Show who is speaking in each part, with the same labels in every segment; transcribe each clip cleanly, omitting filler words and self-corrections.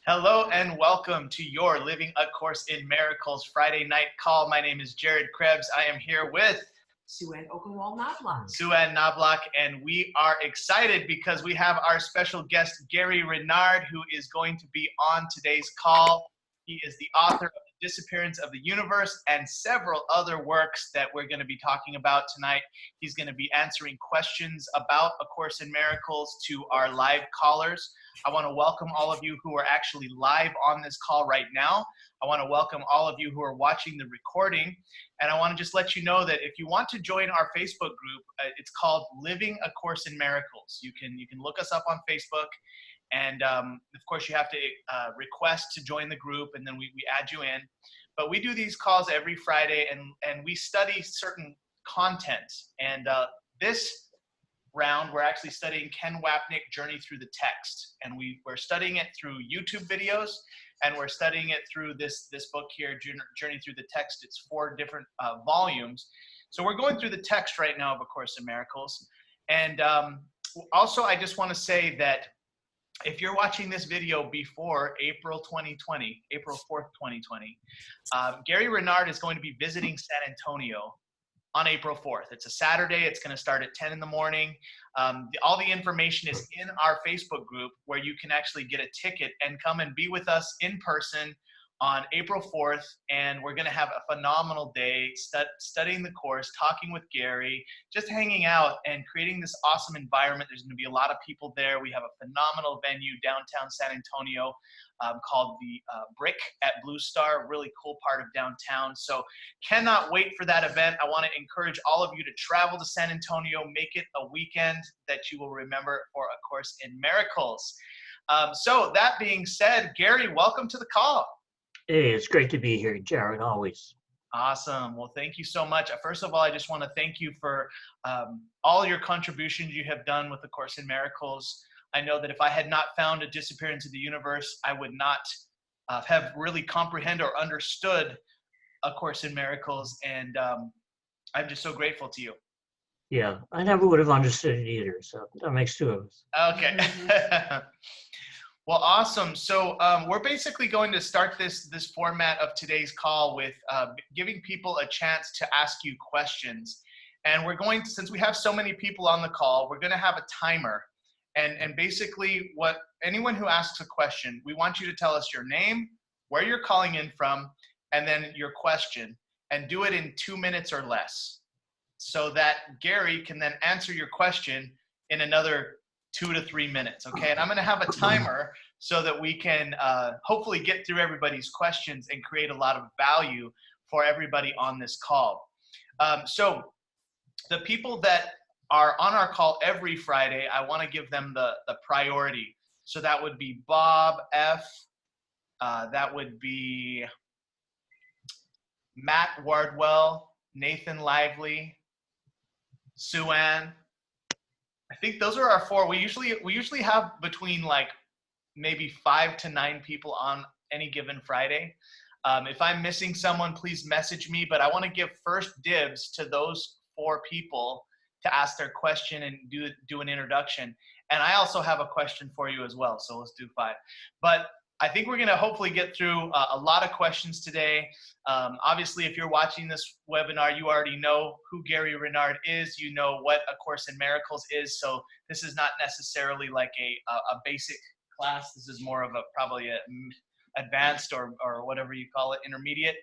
Speaker 1: Hello and welcome to your Living A Course in Miracles Friday night call. My name is Jared Krebs. I am here with
Speaker 2: Sue-Ann Okenwald-Knobloch.
Speaker 1: Sue-Ann Knobloch, and we are excited because we have our special guest, Gary Renard, who is going to be on today's call. He is the author of The Disappearance of the Universe and several other works that we're going to be talking about tonight. He's going to be answering questions about A Course in Miracles to our live callers. I want to welcome all of you who are actually live on this call right now. I want to welcome all of you who are watching the recording. And I want to just let you know that if you want to join our Facebook group, it's called Living A Course in Miracles. You can look us up on Facebook. And of course, you have to request to join the group, and then we add you in. But we do these calls every Friday, and we study certain content. And this round, we're actually studying Ken Wapnick, Journey Through the Text. And we're studying it through YouTube videos, and we're studying it through this book here, Journey Through the Text. It's 4 different volumes. So we're going through the text right now of A Course in Miracles. And also, I just want to say that if you're watching this video before April 4th, 2020, Gary Renard is going to be visiting San Antonio on April 4th. It's a Saturday. It's going to start at 10 in the morning. All the information is in our Facebook group where you can actually get a ticket and come and be with us in person on April 4th. And we're going to have a phenomenal day studying the course, talking with Gary, just hanging out and creating this awesome environment. There's going to be a lot of people there. We have a phenomenal venue downtown San Antonio called the Brick at Blue Star, really cool part of downtown. So cannot wait for that event. I want to encourage all of you to travel to San Antonio, make it a weekend that you will remember for A Course in Miracles. So that being said, Gary, welcome to the call.
Speaker 3: Hey, it's great to be here, Jared, always.
Speaker 1: Awesome. Well, thank you so much. First of all, I just want to thank you for all your contributions you have done with A Course in Miracles. I know that if I had not found A Disappearance of the Universe, I would not have really comprehended or understood A Course in Miracles. And I'm just so grateful to you.
Speaker 3: Yeah, I never would have understood it either, so that makes 2 of us.
Speaker 1: Okay. Well, awesome. So we're basically going to start this format of today's call with giving people a chance to ask you questions. And we're going to, since we have so many people on the call, we're going to have a timer. And basically anyone who asks a question, we want you to tell us your name, where you're calling in from, and then your question, and do it in 2 minutes or less so that Gary can then answer your question in another 2 to 3 minutes, okay? And I'm going to have a timer so that we can hopefully get through everybody's questions and create a lot of value for everybody on this call. So the people that are on our call every Friday, I want to give them the priority. So that would be Bob F. That would be Matt Wardwell, Nathan Lively, Sue-Ann. I think those are our 4. We usually have between like maybe 5 to 9 people on any given Friday. If I'm missing someone, please message me. But I want to give first dibs to those 4 people to ask their question and do an introduction. And I also have a question for you as well. So let's do 5. But I think we're going to hopefully get through a lot of questions today. Obviously, if you're watching this webinar, you already know who Gary Renard is. You know what A Course in Miracles is. So this is not necessarily like a basic class. This is more of probably a advanced or whatever you call it, intermediate.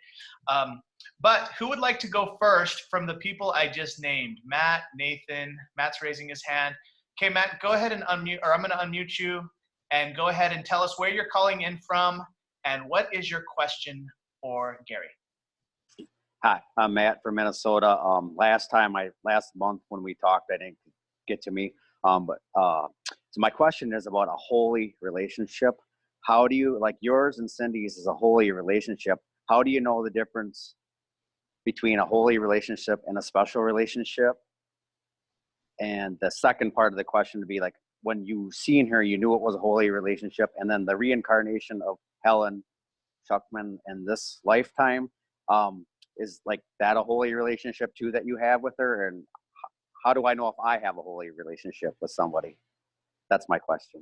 Speaker 1: But who would like to go first from the people I just named? Matt, Nathan. Matt's raising his hand. Okay, Matt, go ahead and unmute, or I'm going to unmute you. And go ahead and tell us where you're calling in from and what is your question for Gary.
Speaker 4: Hi, I'm Matt from Minnesota. Last month when we talked, I didn't get to me. So my question is about a holy relationship. How do you, like yours and Cindy's is a holy relationship. How do you know the difference between a holy relationship and a special relationship? And the second part of the question would be like, when you seen her, you knew it was a holy relationship, and then the reincarnation of Helen Schuckman in this lifetime, is like that a holy relationship too that you have with her? And how do I know if I have a holy relationship with somebody? That's my question.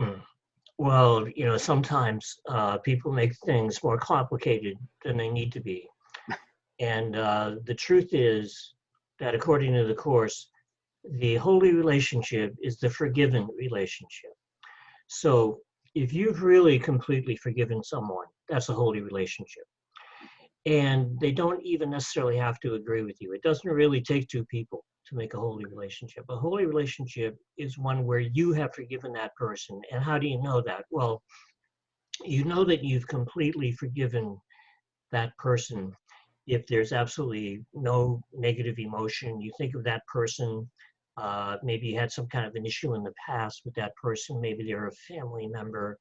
Speaker 3: Well, sometimes people make things more complicated than they need to be. And the truth is that according to the Course, the holy relationship is the forgiven relationship. So if you've really completely forgiven someone, that's a holy relationship. And they don't even necessarily have to agree with you. It doesn't really take two people to make a holy relationship. A holy relationship is one where you have forgiven that person. And how do you know that? Well, you know that you've completely forgiven that person if there's absolutely no negative emotion. You think of that person, maybe you had some kind of an issue in the past with that person, maybe they're a family member,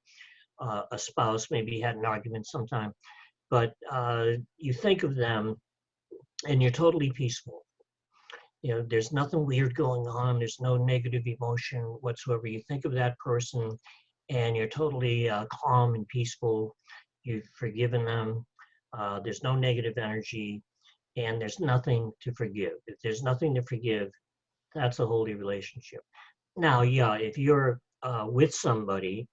Speaker 3: a spouse, maybe you had an argument sometime, but you think of them and you're totally peaceful. There's nothing weird going on. There's no negative emotion whatsoever. You think of that person and you're totally calm and peaceful. You've forgiven them. There's no negative energy and there's nothing to forgive. If there's nothing to forgive, that's a holy relationship. Now, yeah, if you're with somebody,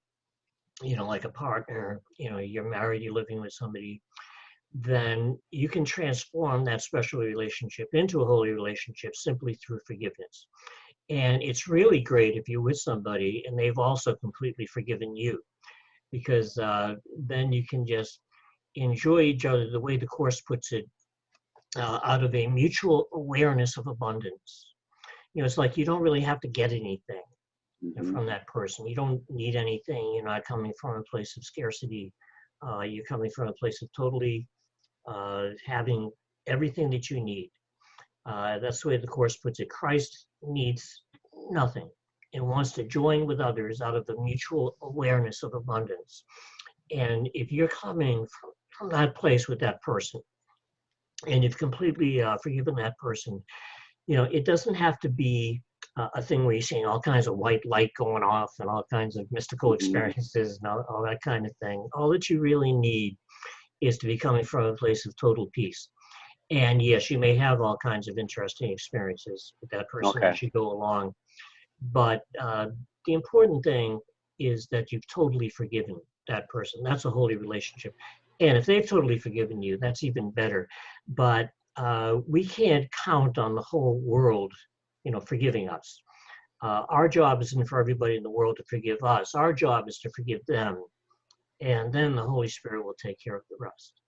Speaker 3: like a partner, you're married, you're living with somebody, then you can transform that special relationship into a holy relationship simply through forgiveness. And it's really great if you're with somebody and they've also completely forgiven you, because then you can just enjoy each other the way the Course puts it, out of a mutual awareness of abundance. It's like you don't really have to get anything from that person. You don't need anything. You're not coming from a place of scarcity. You're coming from a place of totally having everything that you need. That's the way the Course puts it. Christ needs nothing and wants to join with others out of the mutual awareness of abundance. And if you're coming from that place with that person, and you've completely forgiven that person, it doesn't have to be a thing where you're seeing all kinds of white light going off and all kinds of mystical experiences and all that kind of thing. All that you really need is to be coming from a place of total peace. And yes, you may have all kinds of interesting experiences with that person as you go along. But the important thing is that you've totally forgiven that person. That's a holy relationship. And if they've totally forgiven you, that's even better. But we can't count on the whole world, forgiving us. Our job isn't for everybody in the world to forgive us. Our job is to forgive them. And then the Holy Spirit will take care of the rest.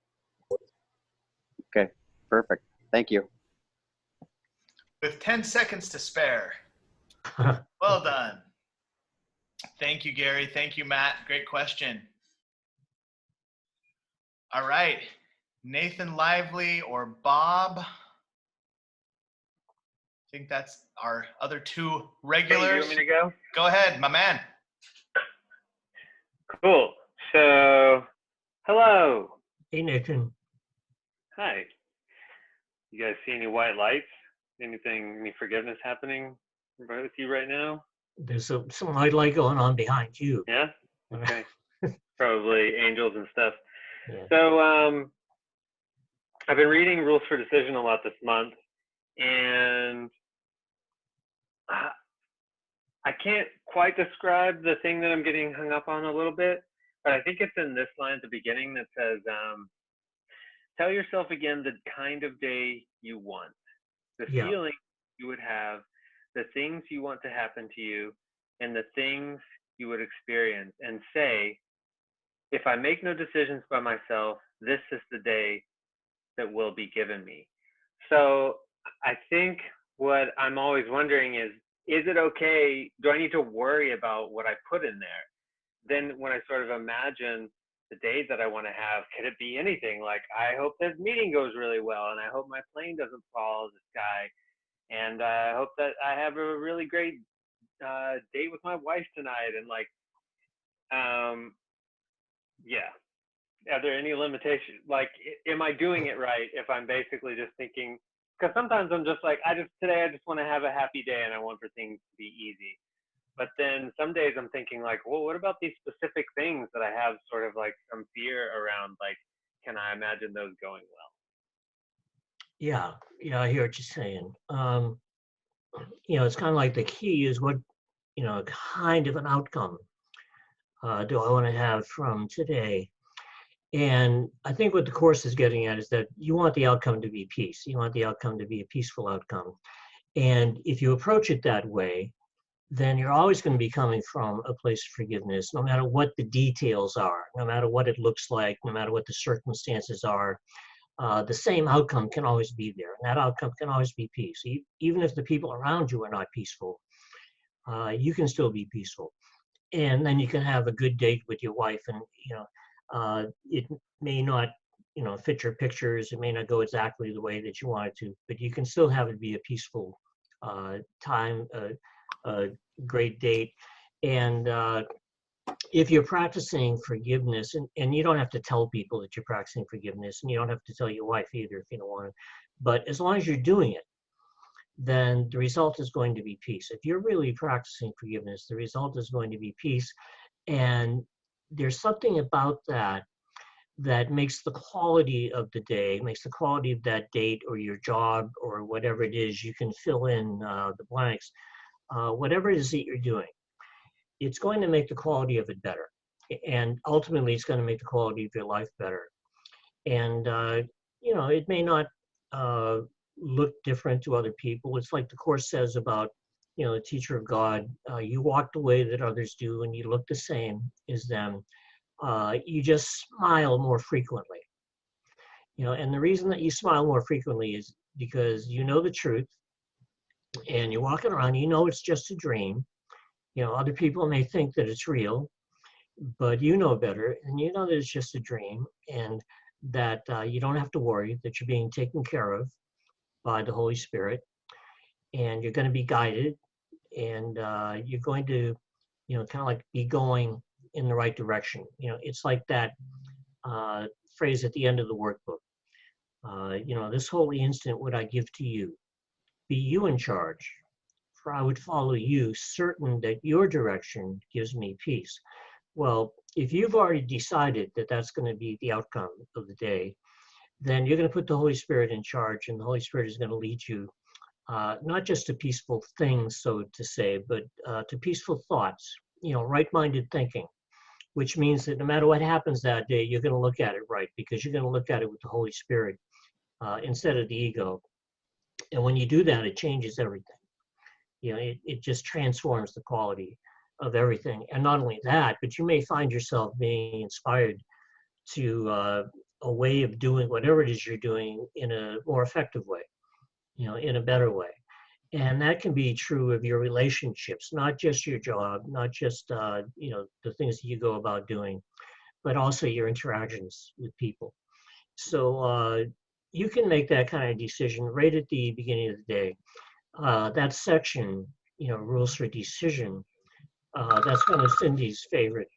Speaker 4: Okay, perfect. Thank you.
Speaker 1: With 10 seconds to spare. Well done. Thank you, Gary. Thank you, Matt. Great question. All right. Nathan Lively or Bob? I think that's our other two regulars.
Speaker 5: Hey, you want me to go?
Speaker 1: Go ahead, my man.
Speaker 5: Cool. So, hello.
Speaker 3: Hey, Nathan.
Speaker 5: Hi. You guys see any white lights? Any forgiveness happening with you right now?
Speaker 3: There's some white light going on behind you.
Speaker 5: Yeah? Okay. Probably angels and stuff.
Speaker 3: Yeah.
Speaker 5: So, I've been reading Rules for Decision a lot this month, and I can't quite describe the thing that I'm getting hung up on a little bit, but I think it's in this line at the beginning that says, tell yourself again the kind of day you want, the feeling you would have, the things you want to happen to you, and the things you would experience, and say, if I make no decisions by myself, this is the day that will be given me. So I think what I'm always wondering is it okay? Do I need to worry about what I put in there? Then when I sort of imagine the day that I want to have, could it be anything? Like, I hope this meeting goes really well, and I hope my plane doesn't fall out of the sky, and I hope that I have a really great date with my wife tonight, and like, yeah. Are there any limitations? Like, am I doing it right if I'm basically just thinking, because sometimes I'm just like, today I just want to have a happy day and I want for things to be easy. But then some days I'm thinking like, well, what about these specific things that I have sort of like some fear around? Like, can I imagine those going well?
Speaker 3: Yeah, I hear what you're saying. It's kind of like the key is what, kind of an outcome do I want to have from today? And I think what the Course is getting at is that you want the outcome to be peace. You want the outcome to be a peaceful outcome. And if you approach it that way, then you're always going to be coming from a place of forgiveness, no matter what the details are, no matter what it looks like, no matter what the circumstances are. The same outcome can always be there, and that outcome can always be peace. Even if the people around you are not peaceful, you can still be peaceful. And then you can have a good date with your wife, and it may not fit your pictures, it may not go exactly the way that you want it to, but you can still have it be a peaceful time, a great date. And if you're practicing forgiveness, and you don't have to tell people that you're practicing forgiveness, and you don't have to tell your wife either if you don't want to, but as long as you're doing it, then the result is going to be peace. If you're really practicing forgiveness, the result is going to be peace. And there's something about that that makes the quality of the day, makes the quality of that date or your job or whatever it is. You can fill in the blanks, whatever it is that you're doing. It's going to make the quality of it better. And ultimately, it's going to make the quality of your life better. And, it may not look different to other people. It's like the Course says about, the teacher of God. You walk the way that others do, and you look the same as them. You just smile more frequently. And the reason that you smile more frequently is because you know the truth, and you're walking around, it's just a dream. Other people may think that it's real, but you know better, and you know that it's just a dream, and that you don't have to worry, that you're being taken care of by the Holy Spirit, and you're going to be guided, and you're going to, kind of like be going in the right direction. It's like that phrase at the end of the workbook. This holy instant would I give to you. Be you in charge, for I would follow you, certain that your direction gives me peace. Well, if you've already decided that that's going to be the outcome of the day, then you're going to put the Holy Spirit in charge, and the Holy Spirit is going to lead you not just to peaceful things, so to say, but to peaceful thoughts, right-minded thinking, which means that no matter what happens that day, you're going to look at it right, because you're going to look at it with the Holy Spirit instead of the ego. And when you do that, it changes everything. It just transforms the quality of everything. And not only that, but you may find yourself being inspired to a way of doing whatever it is you're doing in a more effective way, in a better way. And that can be true of your relationships, not just your job, not just, the things that you go about doing, but also your interactions with people. So you can make that kind of decision right at the beginning of the day. That section, rules for decision, that's one of Cindy's favorite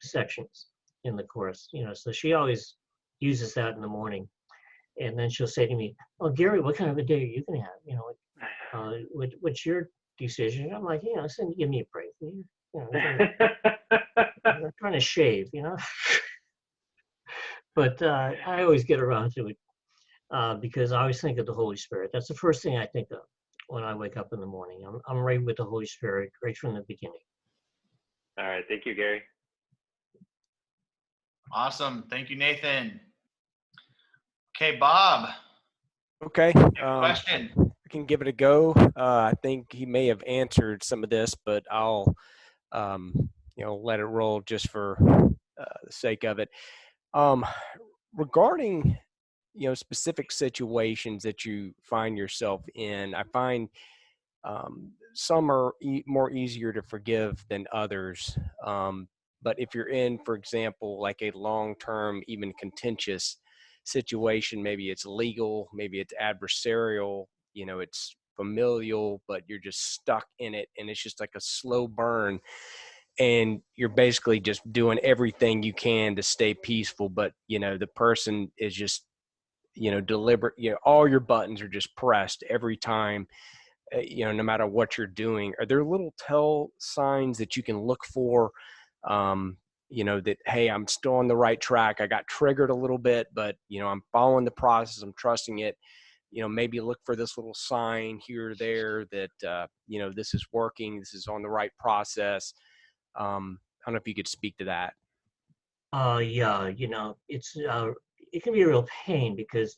Speaker 3: sections in the Course, so she always uses that in the morning. And then she'll say to me, "Oh, Gary, what kind of a day are you going to have? What's your decision?" I'm like, Cindy, give me a break. I'm trying to shave, But I always get around to it because I always think of the Holy Spirit. That's the first thing I think of when I wake up in the morning. I'm right with the Holy Spirit right from the beginning.
Speaker 5: All right. Thank you, Gary.
Speaker 1: Awesome. Thank you, Nathan. Okay, Bob.
Speaker 6: Okay.
Speaker 1: Question.
Speaker 6: I can give it a go. I think he may have answered some of this, but I'll, let it roll just for the sake of it. Regarding, specific situations that you find yourself in, I find some are more easier to forgive than others. But if you're in, for example, like a long-term, even contentious situation, maybe it's legal, maybe it's adversarial, it's familial, but you're just stuck in it, and it's just like a slow burn, and you're basically just doing everything you can to stay peaceful, but the person is just deliberate, all your buttons are just pressed every time, no matter what you're doing. Are there little tell signs that you can look for, that, hey, I'm still on the right track, I got triggered a little bit, but I'm following the process, I'm trusting it? Maybe look for this little sign here or there that this is working, this is on the right process. don't know if you could speak to that.
Speaker 3: Yeah, it can be a real pain because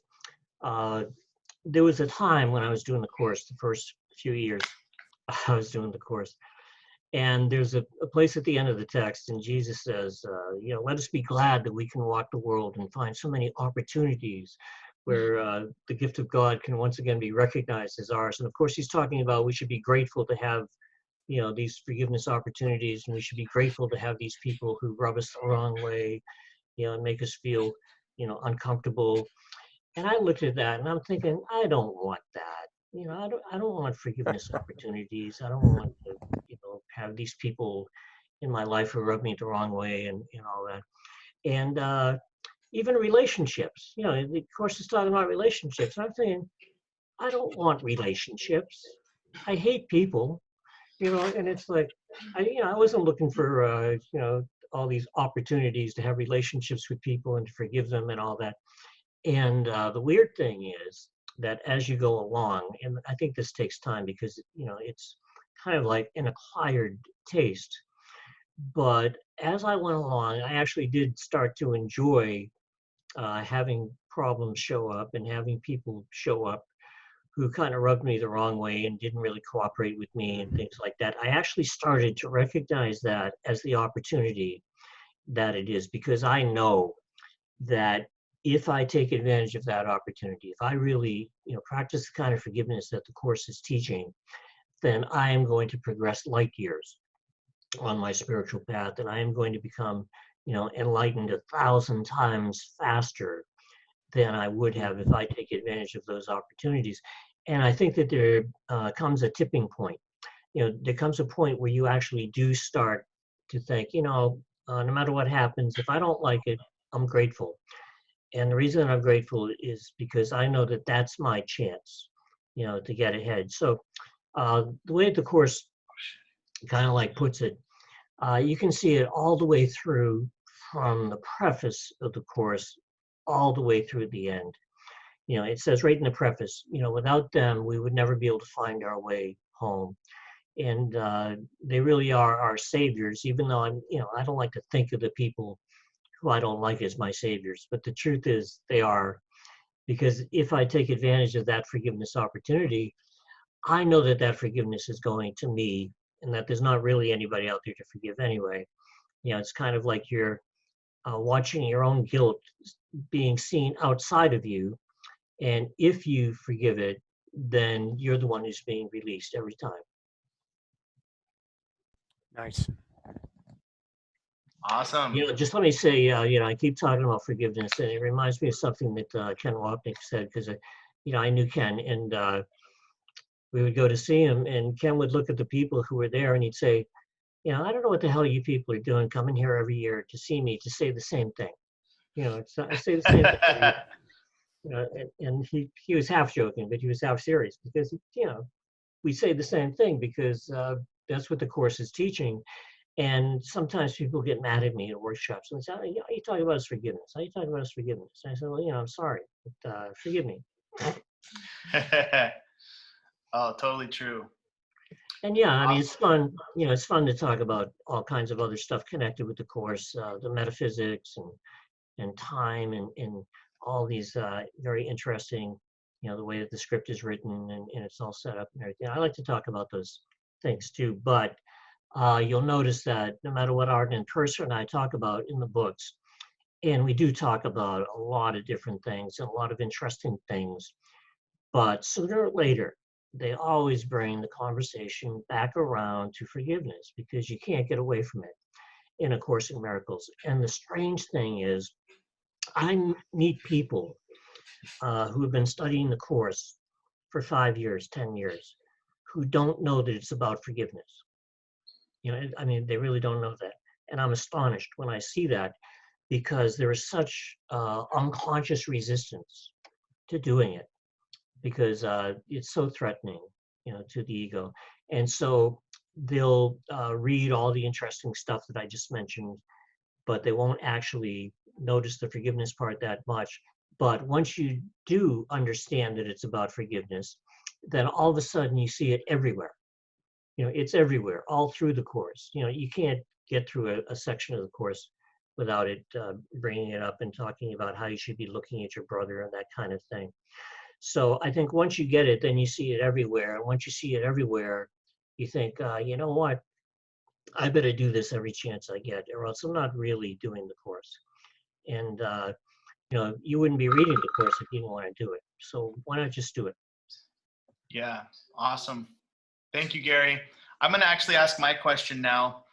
Speaker 3: there was a time when I was doing the course, the first few years I was doing the course, and there's a place at the end of the text, and Jesus says, let us be glad that we can walk the world and find so many opportunities where the gift of God can once again be recognized as ours. And of course, he's talking about we should be grateful to have, these forgiveness opportunities, and we should be grateful to have these people who rub us the wrong way, and make us feel, uncomfortable. And I looked at that and I'm thinking, I don't want that. I don't want forgiveness opportunities. I don't want to, have these people in my life who rub me the wrong way and all that. And even relationships, the course is talking about relationships. I'm thinking, I don't want relationships. I hate people, and it's like, I wasn't looking for, all these opportunities to have relationships with people and to forgive them and all that. And the weird thing is that as you go along, and I think this takes time because, it's kind of like an acquired taste. But as I went along, I actually did start to enjoy having problems show up and having people show up who kind of rubbed me the wrong way and didn't really cooperate with me and things like that. I actually started to recognize that as the opportunity that it is, because I know that if I take advantage of that opportunity, if I really, practice the kind of forgiveness that the Course is teaching, then I am going to progress light years on my spiritual path, and I am going to become, enlightened 1,000 times faster than I would have if I take advantage of those opportunities. And I think that there comes a tipping point. There comes a point where you actually do start to think, no matter what happens, if I don't like it, I'm grateful. And the reason I'm grateful is because I know that that's my chance, to get ahead. So the way the Course kind of like puts it, you can see it all the way through from the preface of the Course all the way through the end. It says right in the preface, without them, we would never be able to find our way home. And they really are our saviors, even though I don't like to think of the people who I don't like as my saviors. But the truth is they are, because if I take advantage of that forgiveness opportunity, I know that that forgiveness is going to me and that there's not really anybody out there to forgive anyway. It's kind of like you're watching your own guilt being seen outside of you. And if you forgive it, then you're the one who's being released every time.
Speaker 6: Nice.
Speaker 1: Awesome.
Speaker 3: Just let me say, I keep talking about forgiveness, and it reminds me of something that Ken Wapnick said, because, I knew Ken, and we would go to see him, and Ken would look at the people who were there, and he'd say, I don't know what the hell you people are doing coming here every year to see me to say the same thing. I say the same thing. And he was half joking, but he was half serious, because, we say the same thing because that's what the Course is teaching. And sometimes people get mad at me at workshops and say, "How you talking about is forgiveness? How you talking about is forgiveness?" And I said, "Well, I'm sorry, but forgive me."
Speaker 1: Oh, totally true.
Speaker 3: And yeah, I mean, it's fun. It's fun to talk about all kinds of other stuff connected with the Course, the metaphysics and time and all these very interesting, the way that the script is written and it's all set up and everything. I like to talk about those things too, but you'll notice that no matter what Arden and Cursor and I talk about in the books, and we do talk about a lot of different things and a lot of interesting things, but sooner or later, they always bring the conversation back around to forgiveness, because you can't get away from it in A Course in Miracles. And the strange thing is, I meet people who have been studying the Course for 5 years, 10 years, who don't know that it's about forgiveness. I mean, they really don't know that. And I'm astonished when I see that, because there is such unconscious resistance to doing it, because it's so threatening, to the ego. And so they'll read all the interesting stuff that I just mentioned, but they won't actually notice the forgiveness part that much. But once you do understand that it's about forgiveness, then all of a sudden you see it everywhere. It's everywhere, all through the Course. You can't get through a section of the Course without it bringing it up and talking about how you should be looking at your brother and that kind of thing. So I think once you get it, then you see it everywhere. And once you see it everywhere, you think, you know what? I better do this every chance I get, or else I'm not really doing the Course. And, you wouldn't be reading the Course if you didn't want to do it. So why not just do it?
Speaker 1: Yeah, awesome. Thank you, Gary. I'm going to actually ask my question now.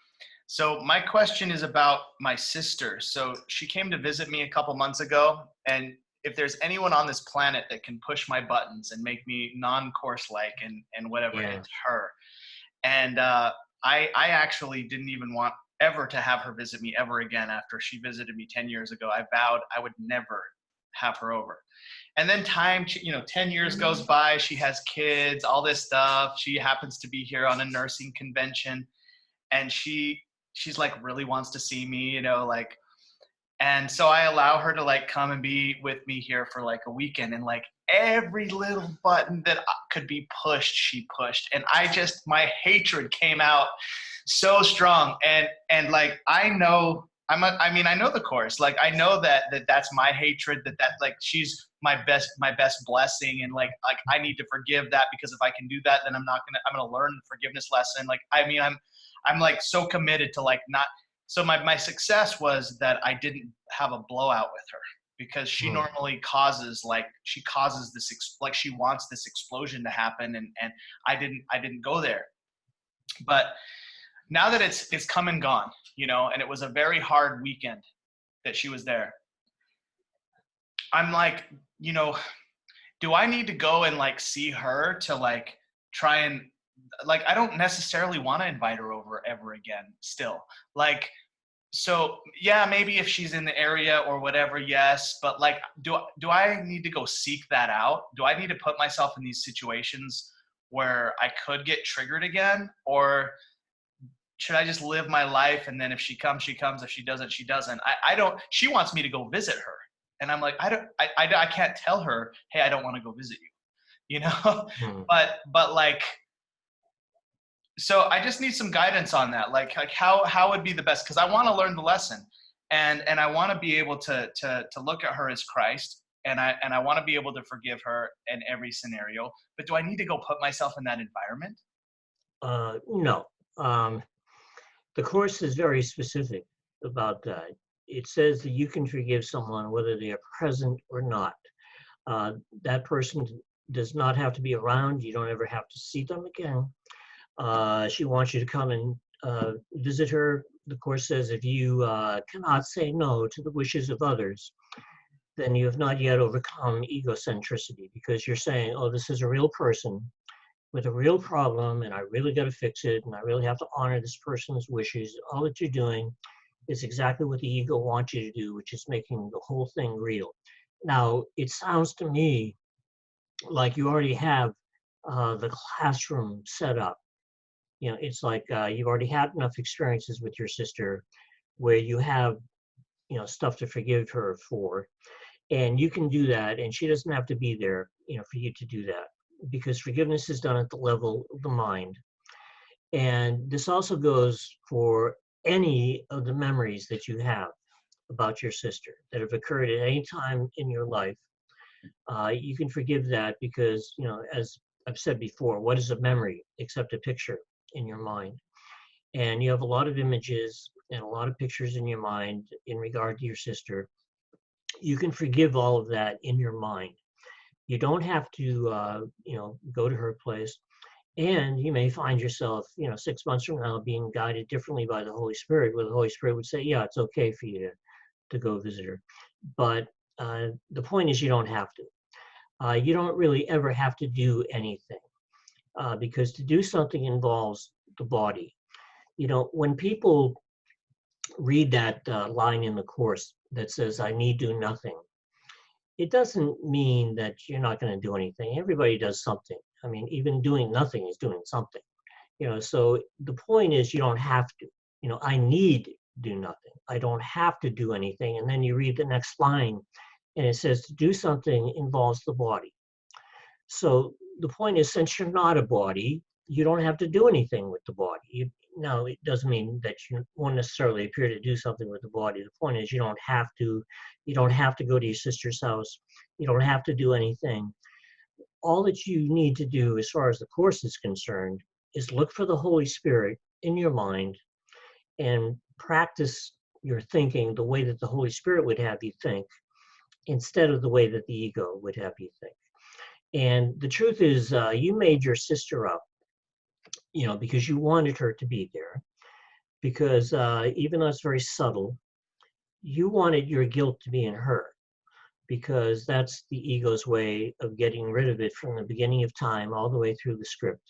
Speaker 1: So my question is about my sister. So she came to visit me a couple months ago, and if there's anyone on this planet that can push my buttons and make me non-course-like and whatever,
Speaker 3: Yeah.
Speaker 1: it's her. And I actually didn't even want ever to have her visit me ever again after she visited me 10 years ago. I vowed I would never have her over. And then 10 years goes by, she has kids, all this stuff. She happens to be here on a nursing convention, and she's like really wants to see me, and so I allow her to like come and be with me here for like a weekend, and like every little button that could be pushed, she pushed. And my hatred came out so strong. And like, I know the Course. Like, I know that's my hatred, that like she's my best blessing. And like I need to forgive that, because if I can do that, then I'm going to learn the forgiveness lesson. Like, I'm like so committed to like not. So my success was that I didn't have a blowout with her, because she normally causes this, like she wants this explosion to happen. And I didn't go there. But now that it's come and gone, and it was a very hard weekend that she was there, I'm like, do I need to go and like see her to like try and, like, I don't necessarily want to invite her over ever again still. Like, so yeah, maybe if she's in the area or whatever, yes. But like, do I need to go seek that out? Do I need to put myself in these situations where I could get triggered again? Or should I just live my life, and then if she comes, she comes. If she doesn't, she doesn't. She wants me to go visit her. And I'm like, I can't tell her, hey, I don't want to go visit you, but like, so I just need some guidance on that. Like how would be the best? Cause I want to learn the lesson, and I want to be able to look at her as Christ, and I want to be able to forgive her in every scenario. But do I need to go put myself in that environment?
Speaker 3: No. The Course is very specific about that. It says that you can forgive someone whether they are present or not. That person does not have to be around. You don't ever have to see them again. She wants you to come and visit her. The Course says if you cannot say no to the wishes of others, then you have not yet overcome egocentricity, because you're saying, oh, this is a real person with a real problem, and I really got to fix it, and I really have to honor this person's wishes. All that you're doing is exactly what the ego wants you to do, which is making the whole thing real. Now, it sounds to me like you already have the classroom set up. It's like you've already had enough experiences with your sister where you have, stuff to forgive her for. And you can do that, and she doesn't have to be there, for you to do that, because forgiveness is done at the level of the mind. And this also goes for any of the memories that you have about your sister that have occurred at any time in your life. You can forgive that, because, as I've said before, what is a memory except a picture in your mind? And you have a lot of images and a lot of pictures in your mind in regard to your sister. You can forgive all of that in your mind. You don't have to, go to her place. And you may find yourself, 6 months from now being guided differently by the Holy Spirit, where the Holy Spirit would say, yeah, it's okay for you to go visit her. But the point is, you don't have to. You don't really ever have to do anything, because to do something involves the body. When people read that line in the Course that says, I need do nothing, it doesn't mean that you're not going to do anything. Everybody does something. I mean, even doing nothing is doing something. So the point is, you don't have to. I need do nothing. I don't have to do anything. And then you read the next line, and it says to do something involves the body. So the point is, since you're not a body, you don't have to do anything with the body. now, it doesn't mean that you won't necessarily appear to do something with the body. The point is, you don't have to. You don't have to go to your sister's house. You don't have to do anything. All that you need to do, as far as the course is concerned, is look for the Holy Spirit in your mind and practice your thinking the way that the Holy Spirit would have you think, instead of the way that the ego would have you think. And the truth is, you made your sister up, because you wanted her to be there. Because even though it's very subtle, you wanted your guilt to be in her, because that's the ego's way of getting rid of it from the beginning of time all the way through the script.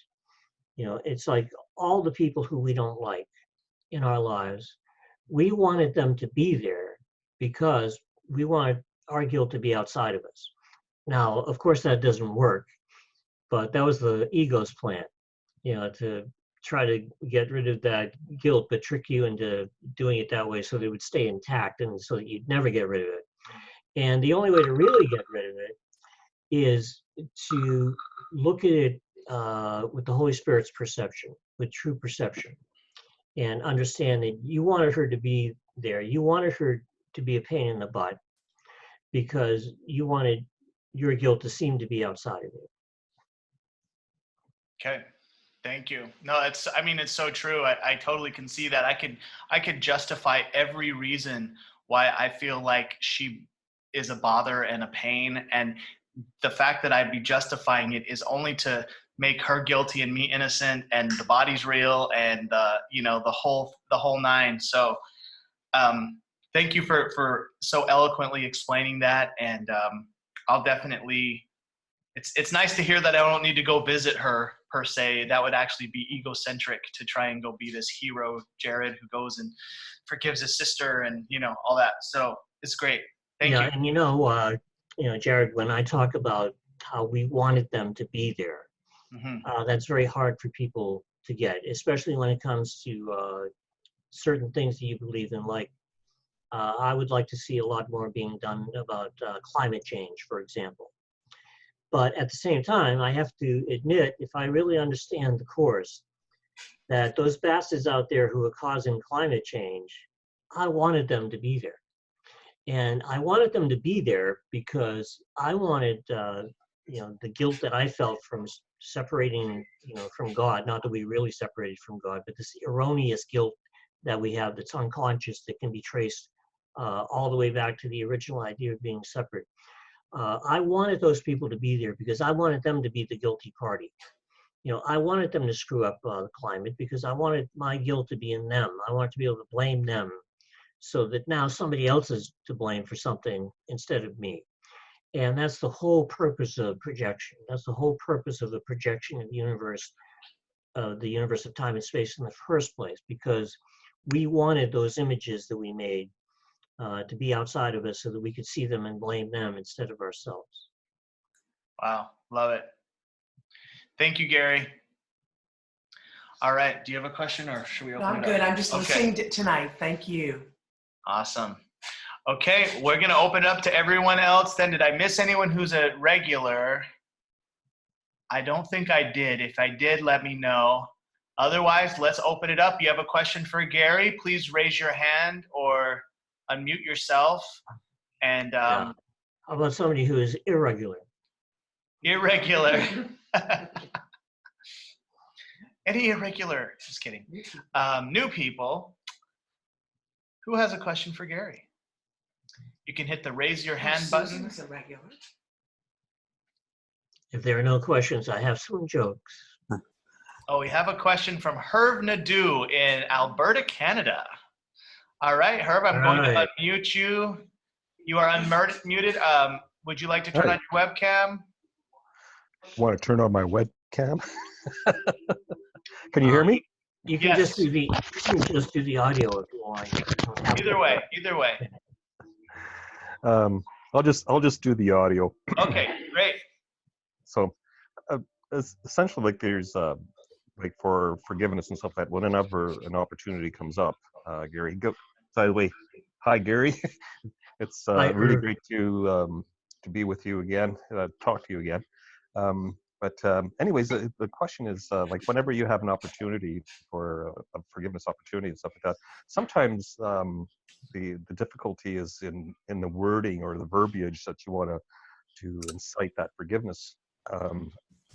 Speaker 3: It's like all the people who we don't like in our lives, we wanted them to be there because we wanted our guilt to be outside of us. Now, of course, that doesn't work, but that was the ego's plan, to try to get rid of that guilt, but trick you into doing it that way so that it would stay intact and so that you'd never get rid of it. And the only way to really get rid of it is to look at it with the Holy Spirit's perception, with true perception, and understand that you wanted her to be there. You wanted her to be a pain in the butt because you wanted your guilt to seem to be outside of it.
Speaker 1: Okay. Thank you. No, it's so true. I totally can see that. I could justify every reason why I feel like she is a bother and a pain. And the fact that I'd be justifying it is only to make her guilty and me innocent, and the body's real, and the whole nine. So thank you for so eloquently explaining that. And I'll definitely, it's nice to hear that I don't need to go visit her per se. That would actually be egocentric to try and go be this hero, Jared, who goes and forgives his sister and, all that. So it's great. Thank you.
Speaker 3: And Jared, when I talk about how we wanted them to be there, that's very hard for people to get, especially when it comes to certain things that you believe in. Like, I would like to see a lot more being done about climate change, for example. But at the same time, I have to admit, if I really understand the course, that those bastards out there who are causing climate change, I wanted them to be there. And I wanted them to be there because I wanted, the guilt that I felt from separating, from God, not that we really separated from God, but this erroneous guilt that we have that's unconscious, that can be traced all the way back to the original idea of being separate. I wanted those people to be there because I wanted them to be the guilty party. I wanted them to screw up the climate because I wanted my guilt to be in them. I wanted to be able to blame them so that now somebody else is to blame for something instead of me. And that's the whole purpose of projection. That's the whole purpose of the projection of the universe of time and space in the first place, because we wanted those images that we made to be outside of us so that we could see them and blame them instead of ourselves.
Speaker 1: Wow, love it. Thank you, Gary. All right, do you have a question or should we open it up?
Speaker 2: I'm good. I'm just listening tonight. Thank you.
Speaker 1: Awesome. Okay, we're going to open it up to everyone else. Then did I miss anyone who's a regular? I don't think I did. If I did, let me know. Otherwise, let's open it up. You have a question for Gary, please raise your hand or unmute yourself. And
Speaker 3: How about somebody who is irregular?
Speaker 1: Irregular. Any irregular, just kidding. New people. Who has a question for Gary? You can hit the raise your hand button.
Speaker 2: Susan's a regular.
Speaker 3: If there are no questions, I have some jokes.
Speaker 1: Oh, we have a question from Herb Nadeau in Alberta, Canada. All right, Herb, I'm going to unmute you. You are unmuted. Would you like to turn on your webcam?
Speaker 7: Want to turn on my webcam? Can you hear me?
Speaker 3: You can just do the audio if you want.
Speaker 1: Either way.
Speaker 7: I'll just do the audio.
Speaker 1: Okay, great. So,
Speaker 7: essentially, like there's like for forgiveness and stuff like that. Whenever an opportunity comes up, Gary, by the way, hi Gary. It's really great to be with you again, talk to you again. But anyways, the question is like whenever you have an opportunity for a forgiveness opportunity and stuff like that, sometimes the difficulty is in the wording or the verbiage that you want to incite that forgiveness.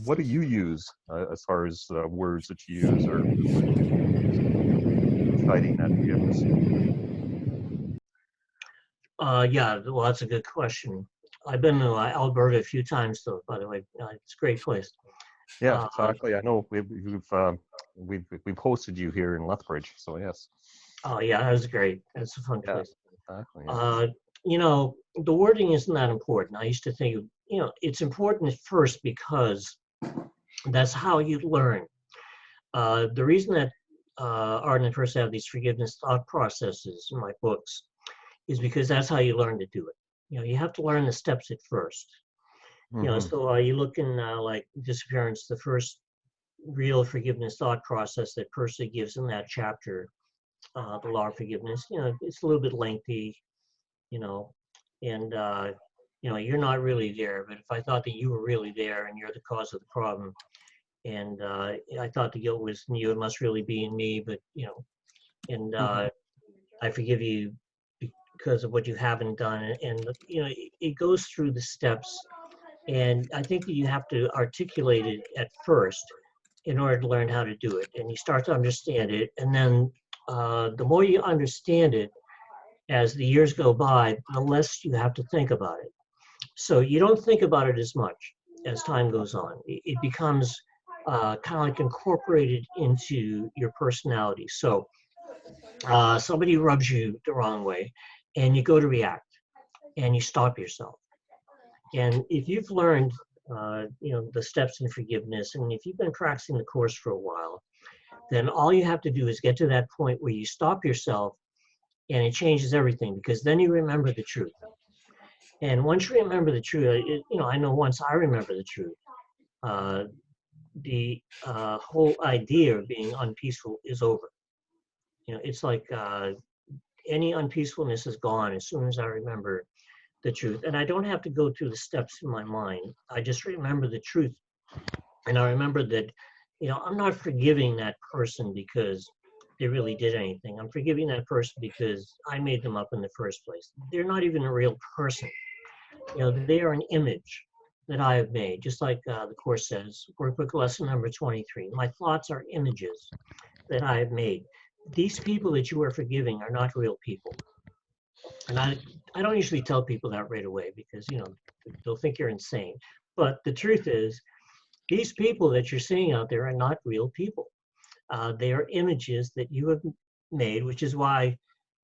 Speaker 7: What do you use as far as words that you use or inciting that forgiveness?
Speaker 3: Yeah, well, that's a good question. I've been to Alberta a few times, though. By the way, it's a great place.
Speaker 7: Yeah, exactly. I know we've hosted you here in Lethbridge, so yes.
Speaker 3: Oh yeah, that was great. That's a fun place.
Speaker 7: Exactly. Yeah.
Speaker 3: You know, the wording isn't that important. I used to think, you know, it's important at first because that's how you learn. The reason that Arden and First have these forgiveness thought processes in my books is because that's how you learn to do it. You know, you have to learn the steps at first. You know, so you look in like Disappearance, the first real forgiveness thought process that Percy gives in that chapter, the law of forgiveness. You know, it's a little bit lengthy, you know, and you know, you're not really there. But if I thought that you were really there and you're the cause of the problem, and I thought the guilt was in you, it must really be in me. But you know, and I forgive you because of what you haven't done, and you know, it goes through the steps. And I think that you have to articulate it at first in order to learn how to do it. And you start to understand it. And then the more you understand it, as the years go by, the less you have to think about it. So you don't think about it as much as time goes on. It becomes kind of like incorporated into your personality. So somebody rubs you the wrong way and you go to react and you stop yourself. And if you've learned, you know, the steps in forgiveness, and if you've been practicing the course for a while, then all you have to do is get to that point where you stop yourself, and it changes everything, because then you remember the truth. And once you remember the truth, you know, I know once I remember the truth, the whole idea of being unpeaceful is over. You know, it's like any unpeacefulness is gone as soon as I remember the truth. And I don't have to go through the steps in my mind. I just remember the truth. And I remember that, you know, I'm not forgiving that person because they really did anything. I'm forgiving that person because I made them up in the first place. They're not even a real person. You know, they are an image that I have made, just like the Course says, workbook lesson number 23. My thoughts are images that I have made. These people that you are forgiving are not real people. And I don't usually tell people that right away because, you know, they'll think you're insane. But the truth is, these people that you're seeing out there are not real people. They are images that you have made, which is why,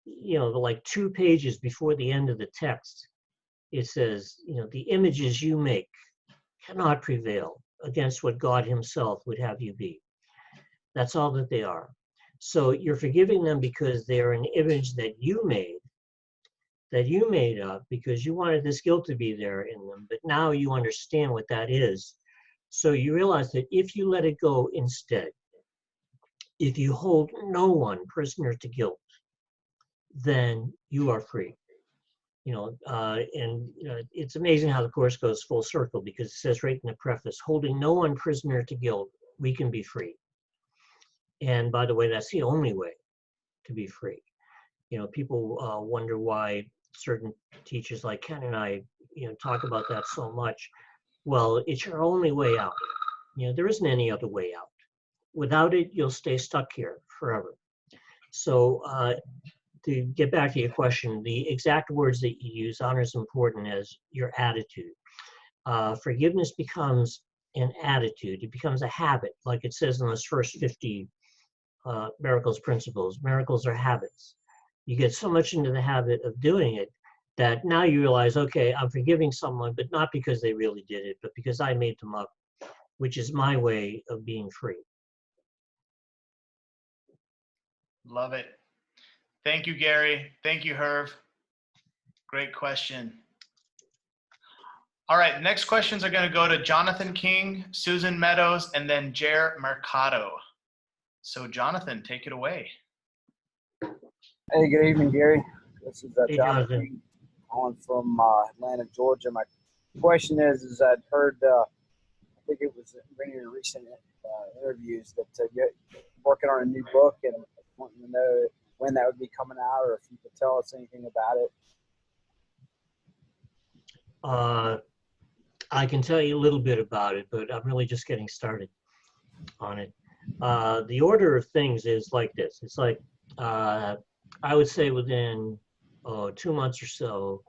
Speaker 3: you know, like 2 pages before the end of the text, it says, you know, the images you make cannot prevail against what God himself would have you be. That's all that they are. So you're forgiving them because they're an image that you made up because you wanted this guilt to be there in them, but now you understand what that is. So you realize that if you let it go instead, if you hold no one prisoner to guilt, then you are free. You know, and you know, it's amazing how the Course goes full circle, because it says right in the preface, holding no one prisoner to guilt, we can be free. And by the way, that's the only way to be free. You know, people wonder why certain teachers like Ken and I, you know, talk about that so much. Well, it's your only way out. You know, there isn't any other way out. Without it, you'll stay stuck here forever. So to get back to your question, the exact words that you use aren't as important as your attitude. Forgiveness becomes an attitude. It becomes a habit, like it says in those first 50 miracles principles. Miracles are habits. You get so much into the habit of doing it that now you realize, okay, I'm forgiving someone, but not because they really did it, but because I made them up, which is my way of being free.
Speaker 1: Love it. Thank you, Gary. Thank you, Herv. Great question. All right, next questions are going to go to Jonathan King, Susan Meadows, and then Jer Mercado. So Jonathan, take it away.
Speaker 8: Hey, good evening, Gary. This is
Speaker 3: Hey,
Speaker 8: Jonathan King, calling from Atlanta, Georgia. My question is I'd heard a think it was in your recent interviews that you're working on a new book and wanting to know when that would be coming out, or if you could tell us anything about it.
Speaker 3: I can tell you a little bit about it, but I'm really just getting started on it. The order of things is like this. It's like, I would say within 2 months or so,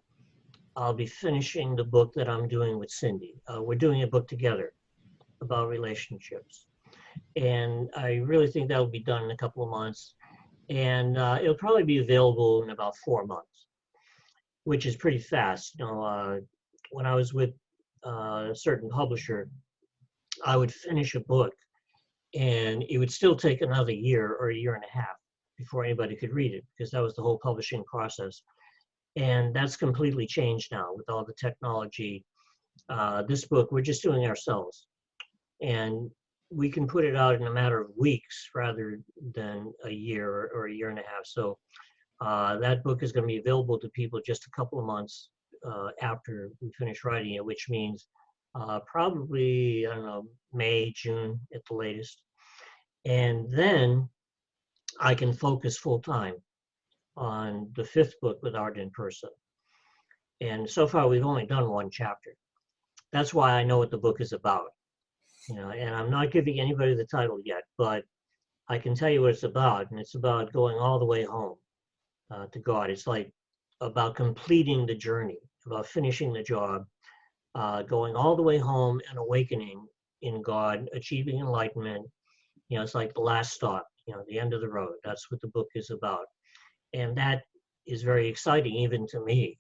Speaker 3: I'll be finishing the book that I'm doing with Cindy. We're doing a book together about relationships. And I really think that will be done in a couple of months. And it'll probably be available in about 4 months, which is pretty fast. You know, when I was with a certain publisher, I would finish a book and it would still take another year or a year and a half before anybody could read it, because that was the whole publishing process. And that's completely changed now with all the technology. This book, we're just doing ourselves. And we can put it out in a matter of weeks rather than a year or a year and a half. So that book is going to be available to people just a couple of months after we finish writing it, which means probably, I don't know, May, June at the latest. And then I can focus full time on the 5th book with Art in Person. And so far, we've only done 1 chapter. That's why I know what the book is about. You know, and I'm not giving anybody the title yet, but I can tell you what it's about. And it's about going all the way home to God. It's like about completing the journey, about finishing the job, going all the way home and awakening in God, achieving enlightenment. You know, it's like the last stop, you know, the end of the road. That's what the book is about. And that is very exciting, even to me.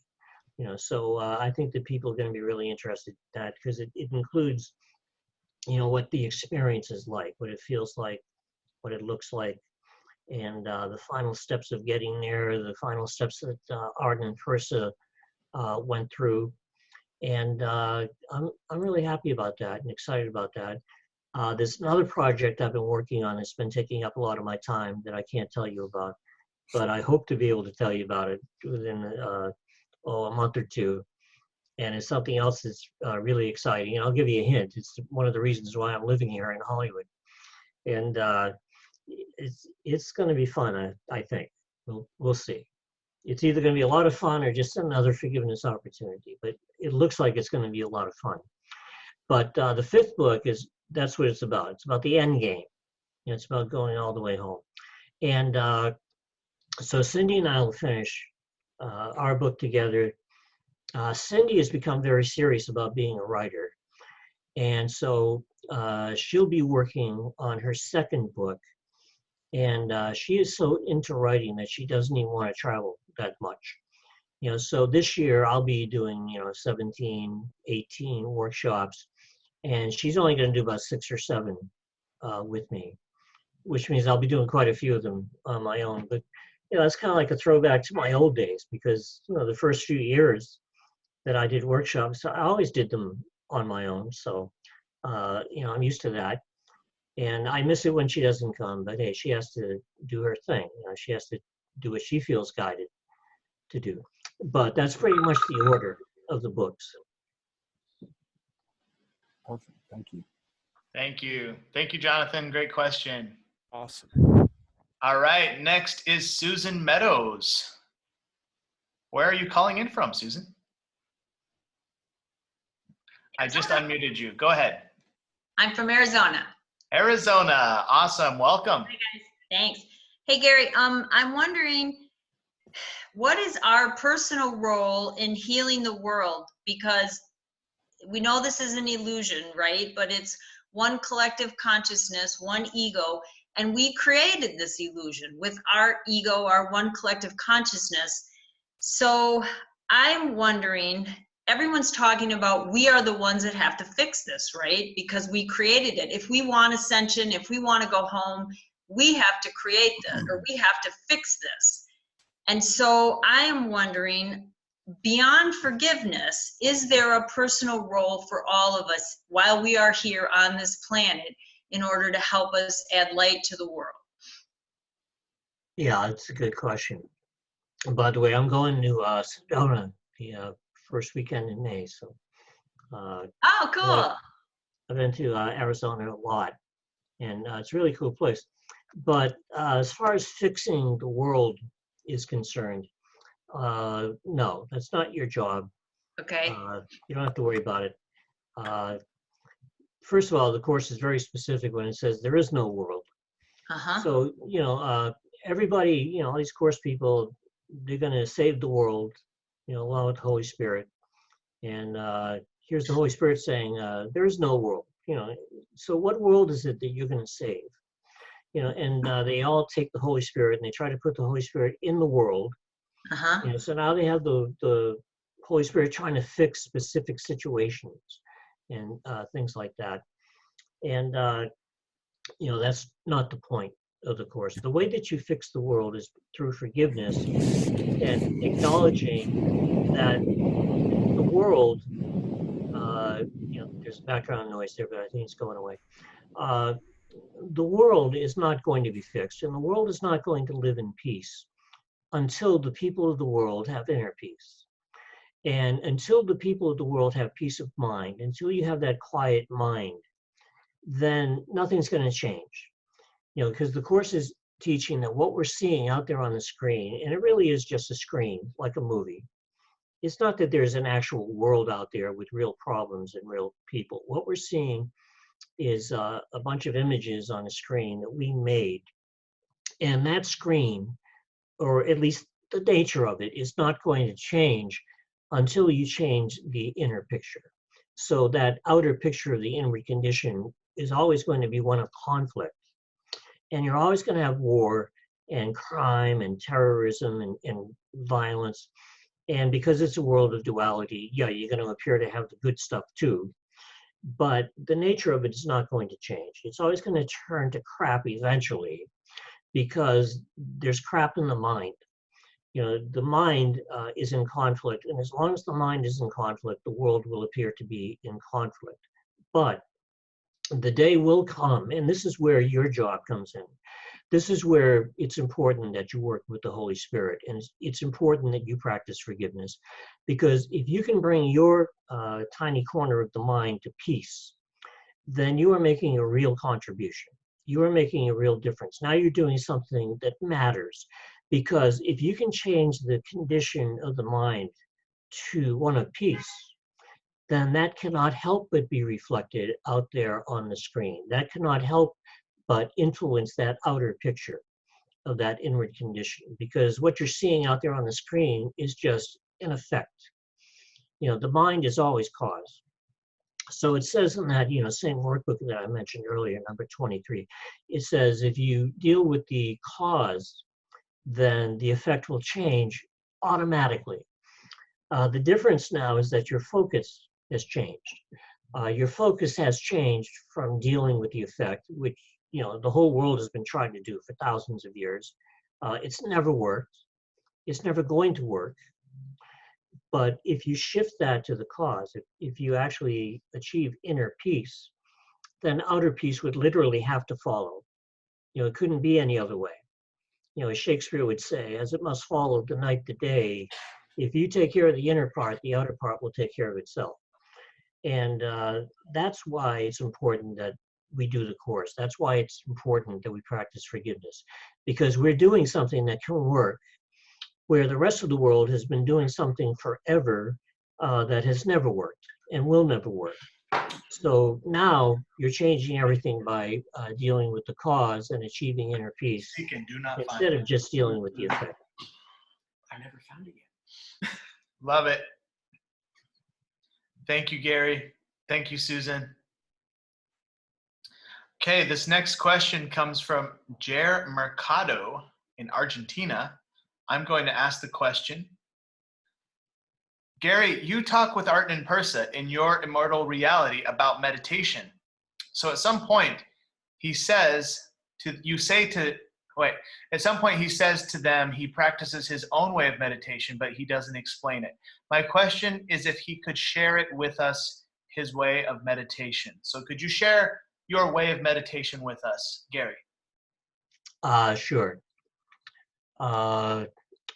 Speaker 3: You know, so I think that people are going to be really interested in that, because it includes, you know, what the experience is like, what it feels like, what it looks like, and the final steps of getting there, the final steps that Art in Person went through. And I'm really happy about that and excited about that. There's another project I've been working on that's been taking up a lot of my time that I can't tell you about, but I hope to be able to tell you about it within a month or two. And it's something else that's really exciting. And I'll give you a hint. It's one of the reasons why I'm living here in Hollywood. And it's going to be fun, I think. We'll see. It's either going to be a lot of fun or just another forgiveness opportunity. But it looks like it's going to be a lot of fun. But the 5th book that's what it's about. It's about the end game. And it's about going all the way home. And so Cindy and I will finish our book together. Cindy has become very serious about being a writer. And so she'll be working on her 2nd book. And she is so into writing that she doesn't even want to travel that much. You know, so this year I'll be doing, you know, 17, 18 workshops. And she's only going to do about 6 or 7 with me, which means I'll be doing quite a few of them on my own. But, you know, it's kind of like a throwback to my old days, because, you know, the first few years that I did workshops, I always did them on my own. So, you know, I'm used to that. And I miss it when she doesn't come, but hey, she has to do her thing. You know, she has to do what she feels guided to do. But that's pretty much the order of the books.
Speaker 8: Perfect. Thank you.
Speaker 1: Thank you. Thank you, Jonathan. Great question.
Speaker 6: Awesome.
Speaker 1: All right. Next is Susan Meadows. Where are you calling in from, Susan? I just unmuted you. Go ahead.
Speaker 9: I'm from Arizona.
Speaker 1: Arizona. Awesome. Welcome.
Speaker 9: Hi, guys. Thanks. Hey, Gary, I'm wondering, what is our personal role in healing the world? Because we know this is an illusion, right? But it's one collective consciousness, one ego, and we created this illusion with our ego, our one collective consciousness. So I'm wondering, everyone's talking about we are the ones that have to fix this, right? Because we created it. If we want ascension, if we want to go home, we have to create this, or we have to fix this. And so I am wondering, beyond forgiveness, is there a personal role for all of us while we are here on this planet in order to help us add light to the world?
Speaker 3: Yeah, that's a good question. And by the way, I'm going to Sedona the first weekend in May. So.
Speaker 9: Oh, cool.
Speaker 3: I've been to Arizona a lot, and it's a really cool place. But as far as fixing the world is concerned, no, that's not your job.
Speaker 9: Okay.
Speaker 3: You don't have to worry about it. First of all, the Course is very specific when it says there is no world.
Speaker 9: Uh-huh.
Speaker 3: So, everybody, all these Course people, they're going to save the world, along with the Holy Spirit. And here's the Holy Spirit saying, there is no world. So what world is it that you're going to save? And they all take the Holy Spirit and they try to put the Holy Spirit in the world.
Speaker 9: Uh-huh.
Speaker 3: So now they have the Holy Spirit trying to fix specific situations and things like that. And, that's not the point of the Course. The way that you fix the world is through forgiveness and acknowledging that the world, there's background noise there, but I think it's going away. The world is not going to be fixed, and the world is not going to live in peace until the people of the world have inner peace. And until the people of the world have peace of mind, until you have that quiet mind, then nothing's going to change. Because the Course is teaching that what we're seeing out there on the screen, and it really is just a screen, like a movie. It's not that there's an actual world out there with real problems and real people. What we're seeing is a bunch of images on a screen that we made. And that screen, or at least the nature of it, is not going to change until you change the inner picture. So that outer picture of the inward condition is always going to be one of conflict. And you're always going to have war and crime and terrorism and violence. And because it's a world of duality, yeah, you're going to appear to have the good stuff too. But the nature of it is not going to change. It's always going to turn to crap eventually because there's crap in the mind. The mind is in conflict. And as long as the mind is in conflict, the world will appear to be in conflict. But the day will come, and this is where your job comes in. This is where it's important that you work with the Holy Spirit, and it's important that you practice forgiveness, because if you can bring your tiny corner of the mind to peace, then you are making a real contribution. You are making a real difference. Now you're doing something that matters, because if you can change the condition of the mind to one of peace, then that cannot help but be reflected out there on the screen. That cannot help but influence that outer picture of that inward condition, because what you're seeing out there on the screen is just an effect. The mind is always cause. So it says in that, same workbook that I mentioned earlier, number 23, it says if you deal with the cause, then the effect will change automatically. The difference now is that your focus has changed. Your focus has changed from dealing with the effect, which the whole world has been trying to do for thousands of years. It's never worked. It's never going to work. But if you shift that to the cause, if you actually achieve inner peace, then outer peace would literally have to follow. It couldn't be any other way. As Shakespeare would say, as it must follow the night the day, if you take care of the inner part, the outer part will take care of itself. And that's why it's important that we do the Course. That's why it's important that we practice forgiveness, because we're doing something that can work where the rest of the world has been doing something forever that has never worked and will never work. So now you're changing everything by dealing with the cause and achieving inner peace instead of just dealing with the effect.
Speaker 2: I never found it yet.
Speaker 1: Love it. Thank you, Gary. Thank you, Susan. Okay, this next question comes from Jer Mercado in Argentina. I'm going to ask the question. Gary, you talk with Arten and Persa in your Immortal Reality about meditation. So at some point, he says to them he practices his own way of meditation, but he doesn't explain it. My question is if he could share it with us, his way of meditation. So could you share your way of meditation with us, Gary?
Speaker 3: Sure. I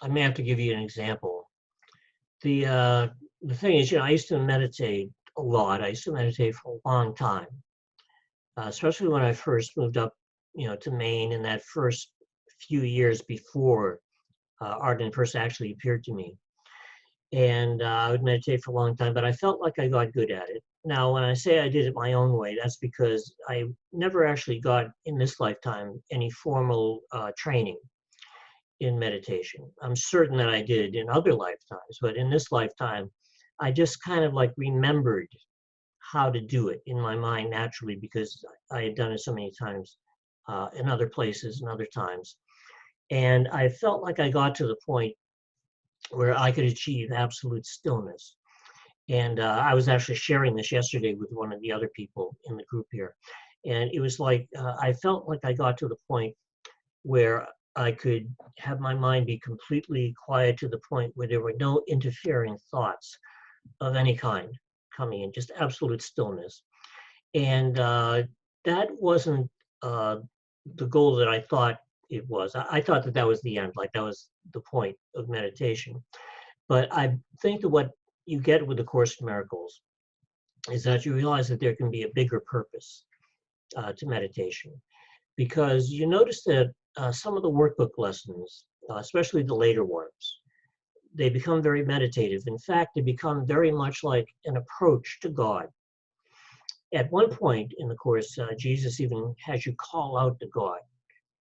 Speaker 3: may have to give you an example. The thing is, I used to meditate a lot. I used to meditate for a long time, especially when I first moved up, to Maine in that first few years before Arden first actually appeared to me. And I would meditate for a long time, but I felt like I got good at it. Now, when I say I did it my own way, that's because I never actually got, in this lifetime, any formal training in meditation. I'm certain that I did in other lifetimes, but in this lifetime, I just kind of like remembered how to do it in my mind naturally because I had done it so many times in other places and other times. And I felt like I got to the point where I could achieve absolute stillness. And I was actually sharing this yesterday with one of the other people in the group here. And it was like, I felt like I got to the point where I could have my mind be completely quiet to the point where there were no interfering thoughts of any kind coming in, just absolute stillness. And that wasn't the goal that I thought it was. I thought that was the end, like that was the point of meditation. But I think that what you get with the Course in Miracles is that you realize that there can be a bigger purpose to meditation. Because you notice that some of the workbook lessons, especially the later ones, they become very meditative. In fact, they become very much like an approach to God. At one point in the Course, Jesus even has you call out to God.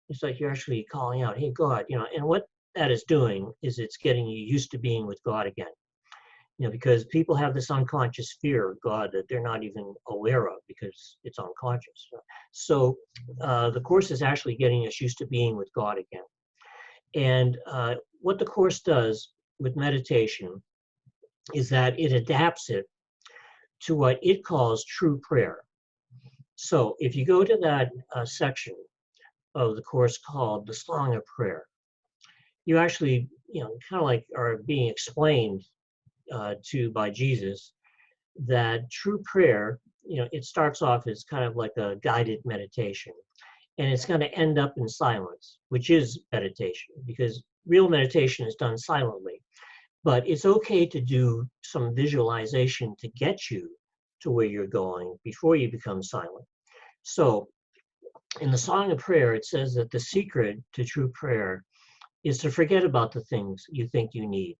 Speaker 3: It's like you're actually calling out, hey, God, and what that is doing is it's getting you used to being with God again. Because people have this unconscious fear of God that they're not even aware of because it's unconscious. So the Course is actually getting us used to being with God again. And what the Course does with meditation is that it adapts it to what it calls true prayer. So if you go to that section of the Course called the Song of Prayer, you actually, kind of like are being explained to by Jesus that true prayer, it starts off as kind of like a guided meditation, and it's going to end up in silence, which is meditation, because real meditation is done silently. But it's okay to do some visualization to get you to where you're going before you become silent. So in the Song of Prayer, it says that the secret to true prayer is to forget about the things you think you need.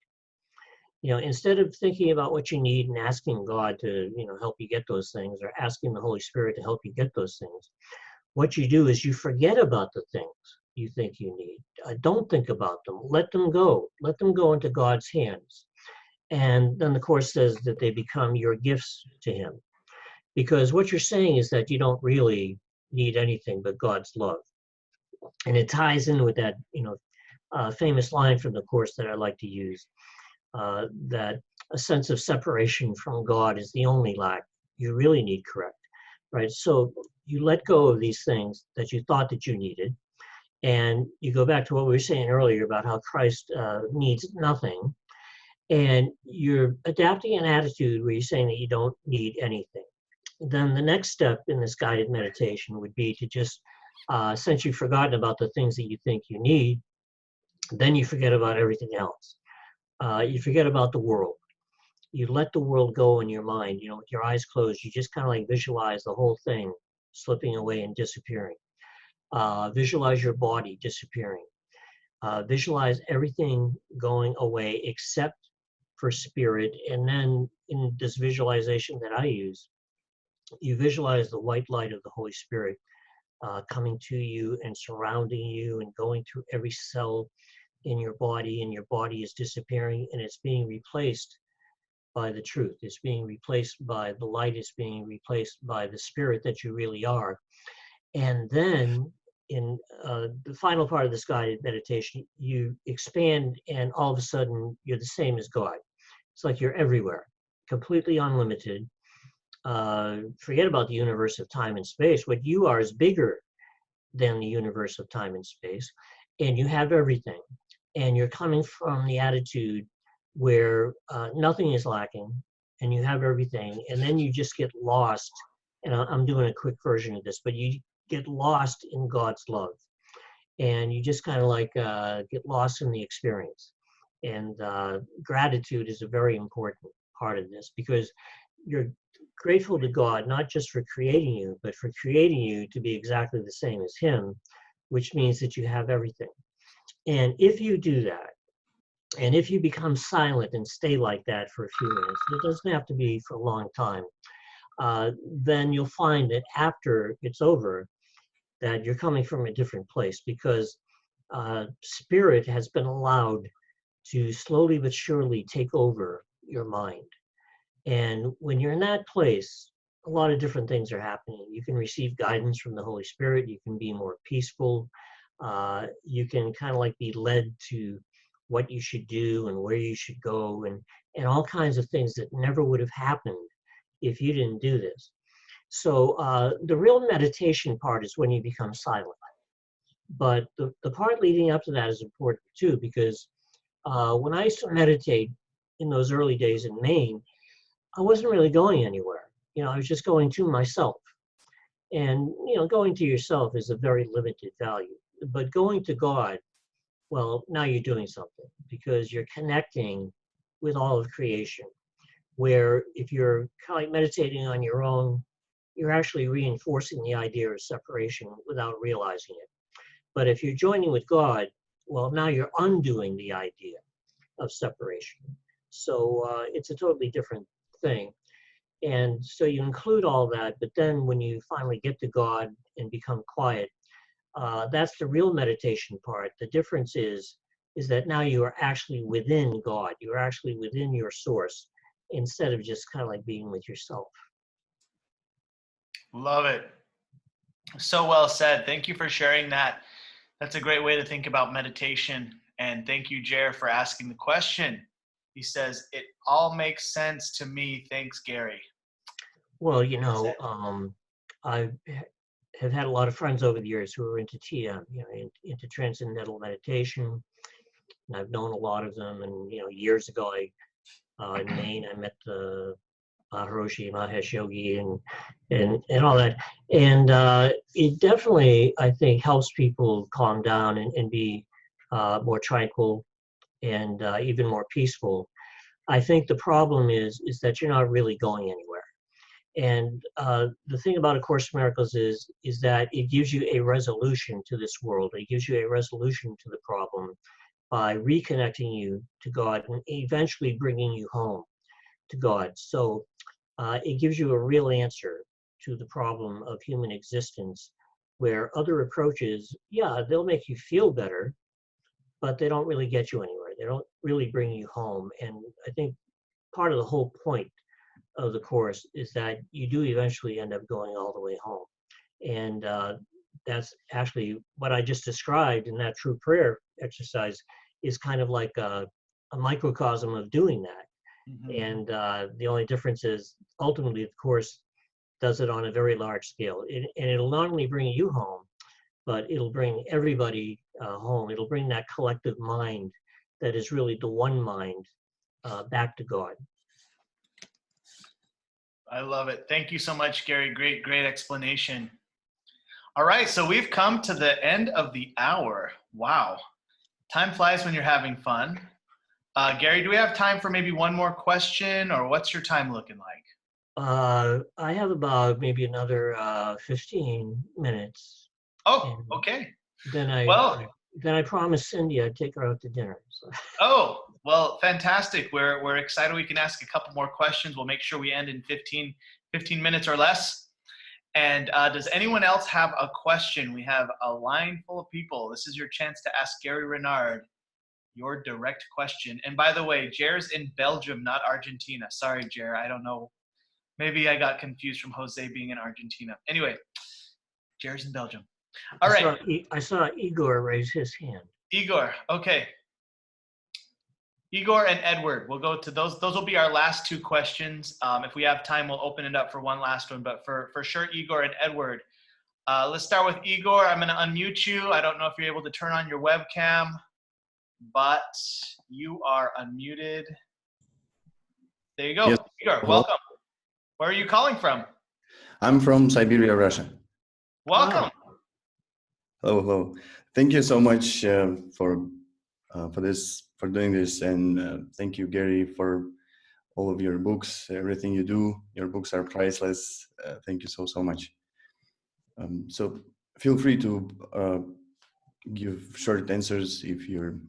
Speaker 3: Instead of thinking about what you need and asking God to, help you get those things, or asking the Holy Spirit to help you get those things, what you do is you forget about the things you think you need. Don't think about them. Let them go. Let them go into God's hands. And then the Course says that they become your gifts to Him. Because what you're saying is that you don't really need anything but God's love. And it ties in with that, famous line from the Course that I like to use. That a sense of separation from God is the only lack you really need correct, right? So you let go of these things that you thought that you needed, and you go back to what we were saying earlier about how Christ needs nothing, and you're adapting an attitude where you're saying that you don't need anything. Then the next step in this guided meditation would be to just, since you've forgotten about the things that you think you need, then you forget about everything else. You forget about the world. You let the world go in your mind, with your eyes closed. You just kind of like visualize the whole thing slipping away and disappearing. Visualize your body disappearing. Visualize everything going away except for spirit. And then in this visualization that I use, you visualize the white light of the Holy Spirit coming to you and surrounding you and going through every cell in your body, and your body is disappearing, and it's being replaced by the truth. It's being replaced by the light. It's being replaced by the spirit that you really are. And then in the final part of this guided meditation, you expand, and all of a sudden you're the same as God. It's like you're everywhere, completely unlimited. Forget about the universe of time and space. What you are is bigger than the universe of time and space, and you have everything. And you're coming from the attitude where nothing is lacking, and you have everything, and then you just get lost. And I'm doing a quick version of this, but you get lost in God's love, and you just kind of like get lost in the experience. And gratitude is a very important part of this, because you're grateful to God, not just for creating you, but for creating you to be exactly the same as him, which means that you have everything. And if you do that, and if you become silent and stay like that for a few minutes, it doesn't have to be for a long time, then you'll find that after it's over, that you're coming from a different place, because spirit has been allowed to slowly but surely take over your mind. And when you're in that place, a lot of different things are happening. You can receive guidance from the Holy Spirit. You can be more peaceful. You can kind of like be led to what you should do and where you should go, and all kinds of things that never would have happened if you didn't do this. So the real meditation part is when you become silent. But the part leading up to that is important too, because when I used to meditate in those early days in Maine, I wasn't really going anywhere. I was just going to myself. And, going to yourself is a very limited value. But going to God, well, now you're doing something, because you're connecting with all of creation, where if you're kind of like meditating on your own, you're actually reinforcing the idea of separation without realizing it. But if you're joining with God, well, now you're undoing the idea of separation. So it's a totally different thing. And so you include all that, but then when you finally get to God and become quiet, that's the real meditation part. The difference is that now you are actually within God. You're actually within your source, instead of just kind of like being with yourself.
Speaker 1: Love it. So well said. Thank you for sharing that. That's a great way to think about meditation. And thank you, Jer, for asking the question. He says, it all makes sense to me. Thanks, Gary.
Speaker 3: Well, I have had a lot of friends over the years who are into TM, into transcendental meditation. And I've known a lot of them. And, years ago, in Maine, I met the Hiroshi Mahesh Yogi and all that. And it definitely, I think, helps people calm down and be more tranquil and even more peaceful. I think the problem is that you're not really going anywhere. And the thing about A Course in Miracles is that it gives you a resolution to this world. It gives you a resolution to the problem by reconnecting you to God and eventually bringing you home to God. So it gives you a real answer to the problem of human existence, where other approaches, they'll make you feel better, but they don't really get you anywhere. They don't really bring you home. And I think part of the whole point of the Course is that you do eventually end up going all the way home. And that's actually what I just described in that true prayer exercise, is kind of like a microcosm of doing that. Mm-hmm. And the only difference is ultimately the Course does it on a very large scale. And it'll not only bring you home, but it'll bring everybody home. It'll bring that collective mind that is really the one mind back to God.
Speaker 1: I love it. Thank you so much, Gary. Great explanation. All right, so we've come to the end of the hour. Wow. Time flies when you're having fun. Gary, do we have time for maybe one more question, or what's your time looking like?
Speaker 3: I have about maybe another 15 minutes.
Speaker 1: Oh, okay.
Speaker 3: Then I promised Cindy I'd take her out to dinner. So.
Speaker 1: Oh, well, fantastic. We're excited we can ask a couple more questions. We'll make sure we end in 15 minutes or less. And does anyone else have a question? We have a line full of people. This is your chance to ask Gary Renard your direct question. And by the way, Jer's in Belgium, not Argentina. Sorry, Jer. I don't know. Maybe I got confused from Jose being in Argentina. Anyway, Jer's in Belgium. All right.
Speaker 3: I saw Igor raise his hand.
Speaker 1: Igor, okay. Igor and Edward, we'll go to those. Those will be our last two questions. If we have time, we'll open it up for one last one. But for sure, Igor and Edward. Let's start with Igor. I'm going to unmute you. I don't know if you're able to turn on your webcam, but you are unmuted. There you go. Yes. Igor,
Speaker 10: hello.
Speaker 1: Welcome. Where are you calling from?
Speaker 10: I'm from Siberia, Russia.
Speaker 1: Welcome.
Speaker 3: Wow.
Speaker 10: Hello. Thank you so much for doing this, and thank you, Gary, for all of your books, everything you do. Your books are priceless. Thank you so much. So feel free to give short answers if you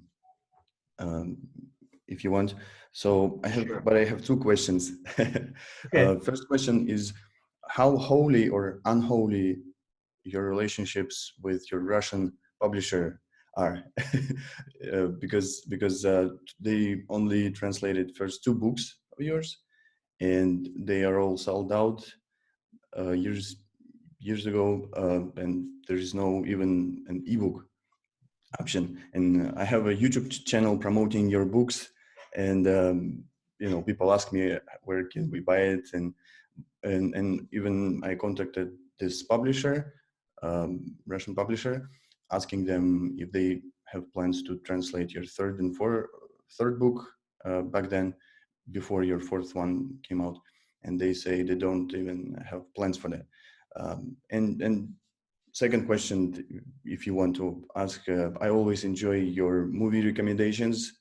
Speaker 10: want. So I have two questions.
Speaker 3: Okay.
Speaker 10: First question is, how holy or unholy your relationships with your Russian publisher are? Because they only translated first two books of yours, and they are all sold out years ago, and there is no even an ebook option. And I have a YouTube channel promoting your books, and people ask me where can we buy it, and even I contacted this publisher, Russian publisher, asking them if they have plans to translate your third book back then, before your fourth one came out, and they say they don't even have plans for that. And second question, if you want to ask, I always enjoy your movie recommendations.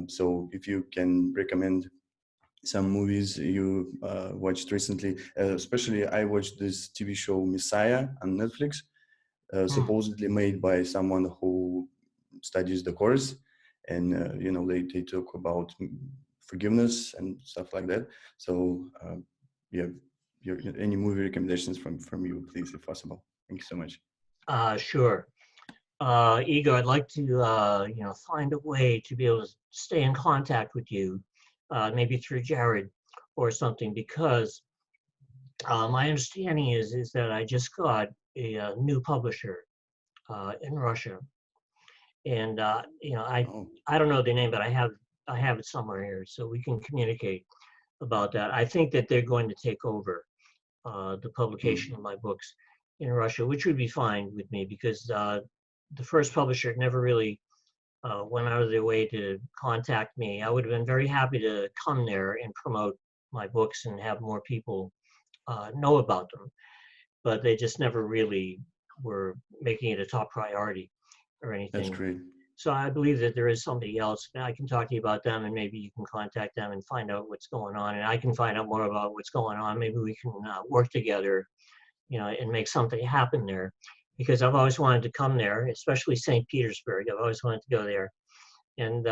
Speaker 10: So if you can recommend some movies you watched recently, especially I watched this TV show Messiah on Netflix, supposedly made by someone who studies the course, and they talk about forgiveness and stuff like that. So any movie recommendations from you, please, if possible. Thank you so much.
Speaker 3: Sure. Igor, I'd like to, find a way to be able to stay in contact with you, maybe through Jared or something, because my understanding is that I just got a new publisher in Russia, and I don't know the name, but I have it somewhere here, so we can communicate about that. I think that they're going to take over the publication of my books in Russia, which would be fine with me, because the first publisher never really went out of their way to contact me. I would have been very happy to come there and promote my books and have more people know about them, but they just never really were making it a top priority or anything.
Speaker 10: That's great.
Speaker 3: So I believe that there is somebody else. I can talk to you about them, and maybe you can contact them and find out what's going on, and I can find out more about what's going on. Maybe we can work together, and make something happen there, because I've always wanted to come there, especially St. Petersburg. I've always wanted to go there, and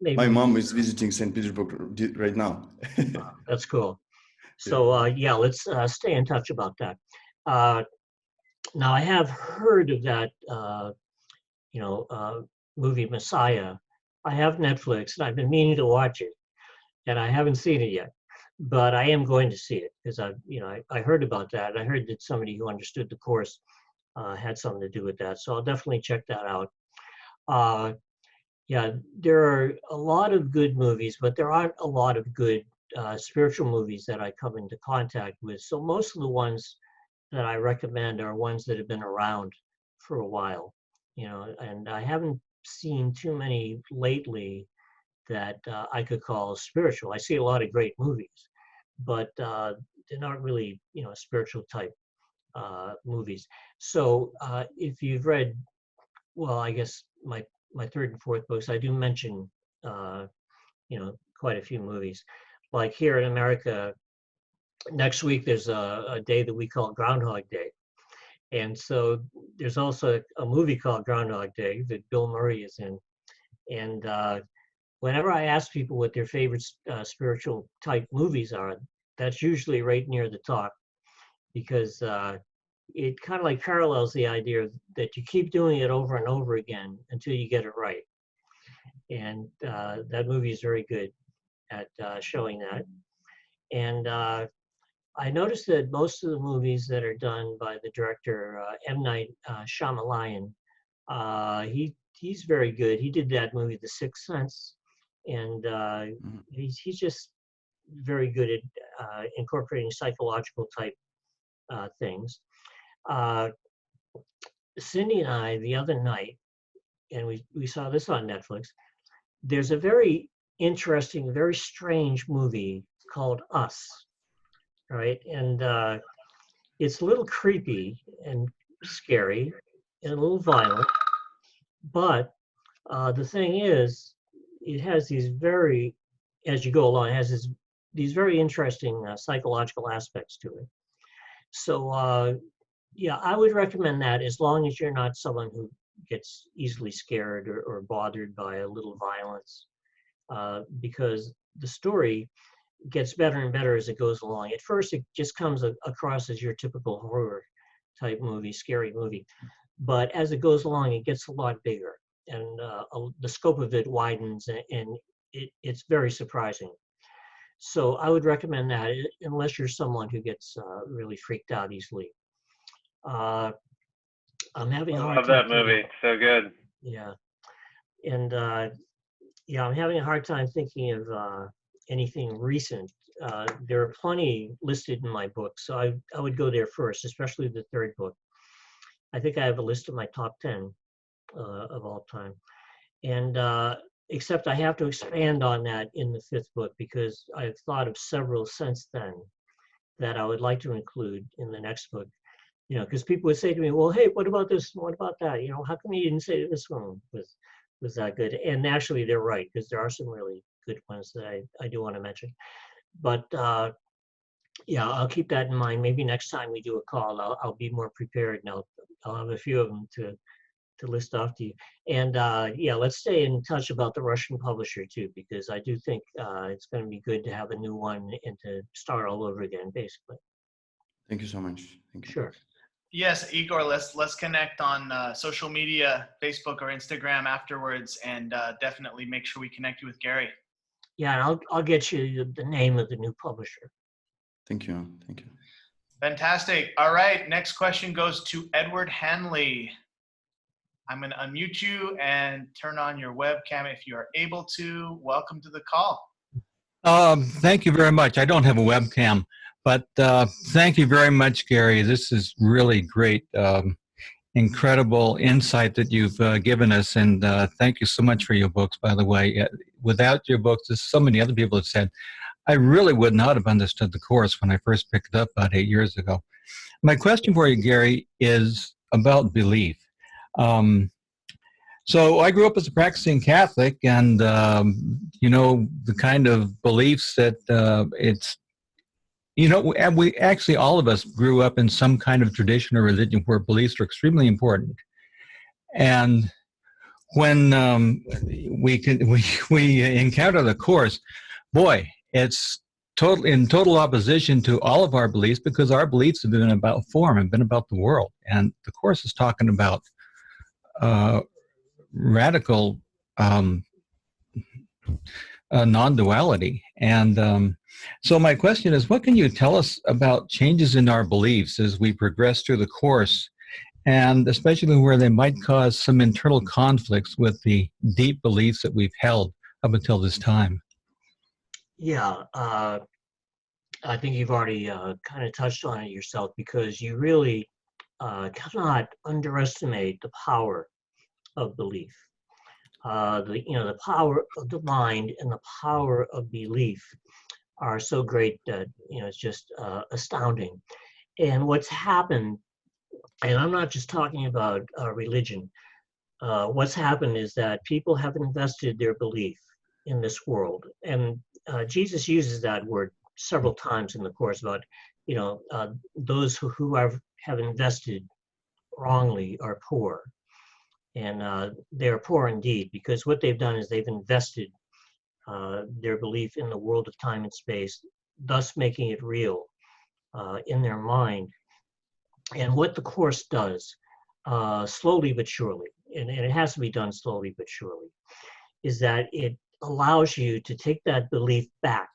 Speaker 3: maybe
Speaker 10: my mom is visiting St. Petersburg right now.
Speaker 3: That's cool. So let's stay in touch about that. Now I have heard of that movie Messiah. I have Netflix, and I've been meaning to watch it, and I haven't seen it yet, but I am going to see it, because I heard about that. I heard that somebody who understood the course had something to do with that, so I'll definitely check that out. There are a lot of good movies, but there aren't a lot of good spiritual movies that I come into contact with. So most of the ones that I recommend are ones that have been around for a while, and I haven't seen too many lately that I could call spiritual. I see a lot of great movies, but they're not really, spiritual type movies. So if you've read, well, I guess my third and fourth books, I do mention, quite a few movies. Like here in America, next week there's a day that we call Groundhog Day. And so there's also a movie called Groundhog Day that Bill Murray is in. And whenever I ask people what their favorite spiritual type movies are, that's usually right near the top, because it kind of like parallels the idea that you keep doing it over and over again until you get it right. And that movie is very good at showing that. And I noticed that most of the movies that are done by the director M. Night Shyamalan, he's very good. He did that movie, The Sixth Sense, and he's just very good at incorporating psychological type things. Cindy and I, the other night, and we saw this on Netflix, there's a very interesting, very strange movie called Us, right? And it's a little creepy and scary and a little violent, but the thing is, it has these very as you go along. It has these very interesting psychological aspects to it. So yeah, I would recommend that, as long as you're not someone who gets easily scared or bothered by a little violence, because the story gets better and better as it goes along. At first, it just comes across as your typical horror type movie, scary movie. But as it goes along, it gets a lot bigger, and the scope of it widens, and it's very surprising. So I would recommend that, unless you're someone who gets really freaked out easily. I'm having a
Speaker 5: I
Speaker 3: hard
Speaker 5: love
Speaker 3: time
Speaker 5: that movie. It's so good.
Speaker 3: Yeah, and yeah, I'm having a hard time thinking of anything recent. There are plenty listed in my book, so I would go there first, especially the third book. I think I have a list of my top 10 of all time, and except I have to expand on that in the fifth book, because I've thought of several since then that I would like to include in the next book. You know, because people would say to me, well, hey, what about this? What about that? You know, how come you didn't say this one was that good? And actually, they're right, because there are some really good ones that I do want to mention. But yeah, I'll keep that in mind. Maybe next time we do a call, I'll be more prepared, and I'll have a few of them to list off to you. And yeah, let's stay in touch about the Russian publisher too, because I do think it's going to be good to have a new one and to start all over again, basically.
Speaker 10: Thank you so much. Thank you.
Speaker 3: Sure.
Speaker 1: Yes, Igor, let's connect on social media, Facebook or Instagram afterwards, and definitely make sure we connect you with Gary.
Speaker 3: Yeah, and I'll get you the name of the new publisher.
Speaker 10: Thank you. Thank you.
Speaker 1: Fantastic. All right, next question goes to Edward Hanley. I'm going to unmute you and turn on your webcam if you are able to. Welcome to the call.
Speaker 11: Thank you very much. I don't have a webcam, but thank you very much, Gary. This is really great, incredible insight that you've given us, and thank you so much for your books, by the way. Without your books, as so many other people have said, I really would not have understood the course when I first picked it up about 8 years ago. My question for you, Gary, is about belief. So I grew up as a practicing Catholic, and you know, the kind of beliefs that it's, you know, and we actually, all of us grew up in some kind of tradition or religion where beliefs are extremely important. And when we encounter the course, boy, it's in total opposition to all of our beliefs, because our beliefs have been about form and been about the world, and the course is talking about radical non-duality. And so my question is, what can you tell us about changes in our beliefs as we progress through the course, and especially where they might cause some internal conflicts with the deep beliefs that we've held up until this time?
Speaker 3: Yeah, I think you've already kind of touched on it yourself, because you really cannot underestimate the power of belief. The power of the mind and the power of belief are so great that, it's just astounding. And what's happened, and I'm not just talking about religion, what's happened is that people have invested their belief in this world. And Jesus uses that word several times in the course about, those who have invested wrongly are poor. And they're poor indeed, because what they've done is they've invested their belief in the world of time and space, thus making it real in their mind. And what the Course does, slowly but surely, and it has to be done slowly but surely, is that it allows you to take that belief back.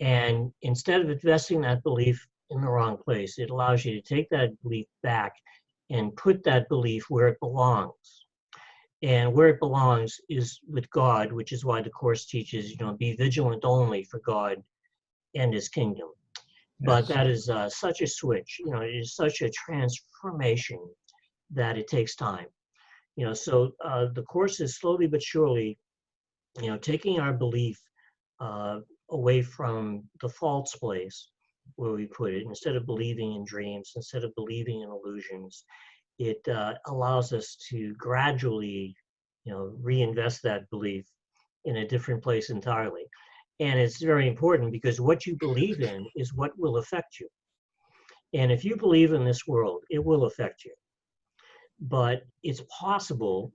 Speaker 3: And instead of investing that belief in the wrong place, it allows you to take that belief back and put that belief where it belongs. And where it belongs is with God, which is why the Course teaches, be vigilant only for God and His kingdom. Yes. But that is such a switch, it is such a transformation that it takes time. So the Course is slowly but surely, taking our belief away from the false place where we put it. Instead of believing in dreams, instead of believing in illusions, it allows us to gradually, reinvest that belief in a different place entirely. And it's very important because what you believe in is what will affect you. And if you believe in this world, it will affect you. But it's possible,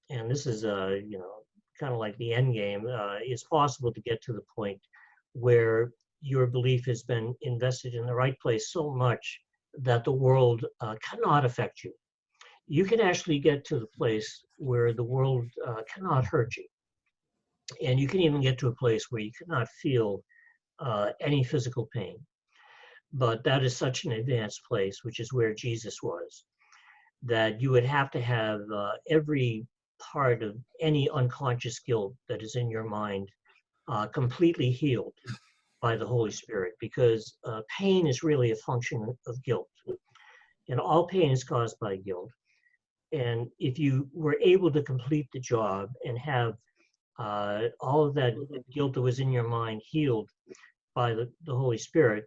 Speaker 3: and this is kind of like the end game, it's possible to get to the point where your belief has been invested in the right place so much that the world cannot affect you. You can actually get to the place where the world cannot hurt you. And you can even get to a place where you cannot feel any physical pain. But that is such an advanced place, which is where Jesus was, that you would have to have every part of any unconscious guilt that is in your mind completely healed by the Holy Spirit, because pain is really a function of guilt. And all pain is caused by guilt. And if you were able to complete the job and have all of that guilt that was in your mind healed by the Holy Spirit,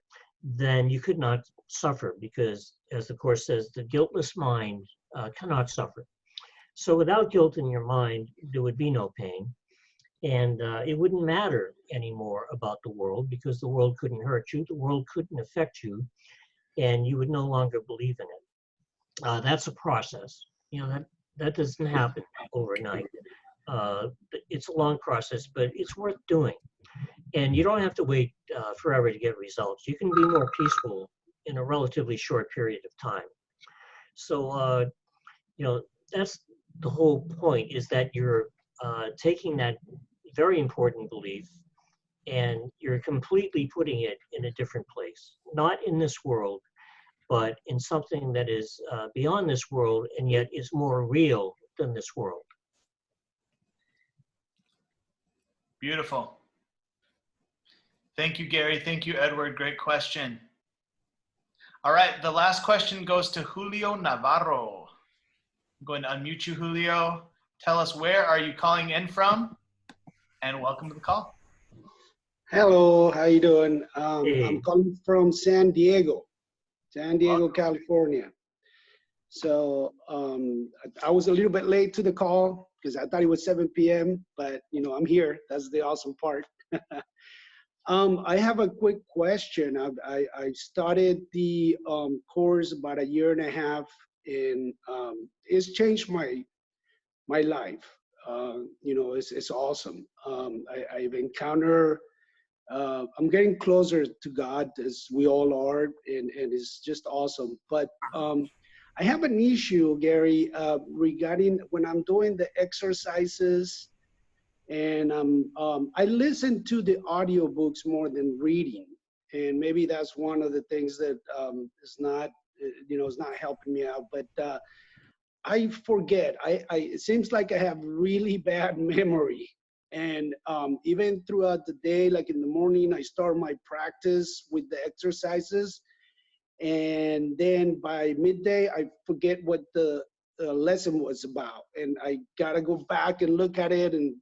Speaker 3: then you could not suffer, because, as the Course says, the guiltless mind cannot suffer. So without guilt in your mind, there would be no pain. And it wouldn't matter anymore about the world, because the world couldn't hurt you, the world couldn't affect you, and you would no longer believe in it. That's a process. That doesn't happen overnight. It's a long process, but it's worth doing. And you don't have to wait forever to get results. You can be more peaceful in a relatively short period of time. So, that's the whole point, is that you're taking that very important belief and you're completely putting it in a different place, not in this world, but in something that is beyond this world and yet is more real than this world.
Speaker 1: Beautiful. Thank you, Gary. Thank you, Edward. Great question. All right, the last question goes to Julio Navarro. I'm going to unmute you, Julio. Tell us, where are you calling in from? And welcome to the call.
Speaker 12: Hello, how you doing?
Speaker 3: Hey.
Speaker 12: I'm calling from San Diego, California. So I was a little bit late to the call because I thought it was 7 p.m., but I'm here. That's the awesome part. I have a quick question. I started the course about 1.5 years, and it's changed my life. It's awesome. I've encountered, I'm getting closer to God, as we all are, and it's just awesome. But I have an issue, Gary, regarding when I'm doing the exercises, and I listen to the audiobooks more than reading, and maybe that's one of the things that is not helping me out. But I forget. It seems like I have really bad memory, and even throughout the day, like in the morning, I start my practice with the exercises, and then by midday, I forget what the lesson was about, and I gotta go back and look at it and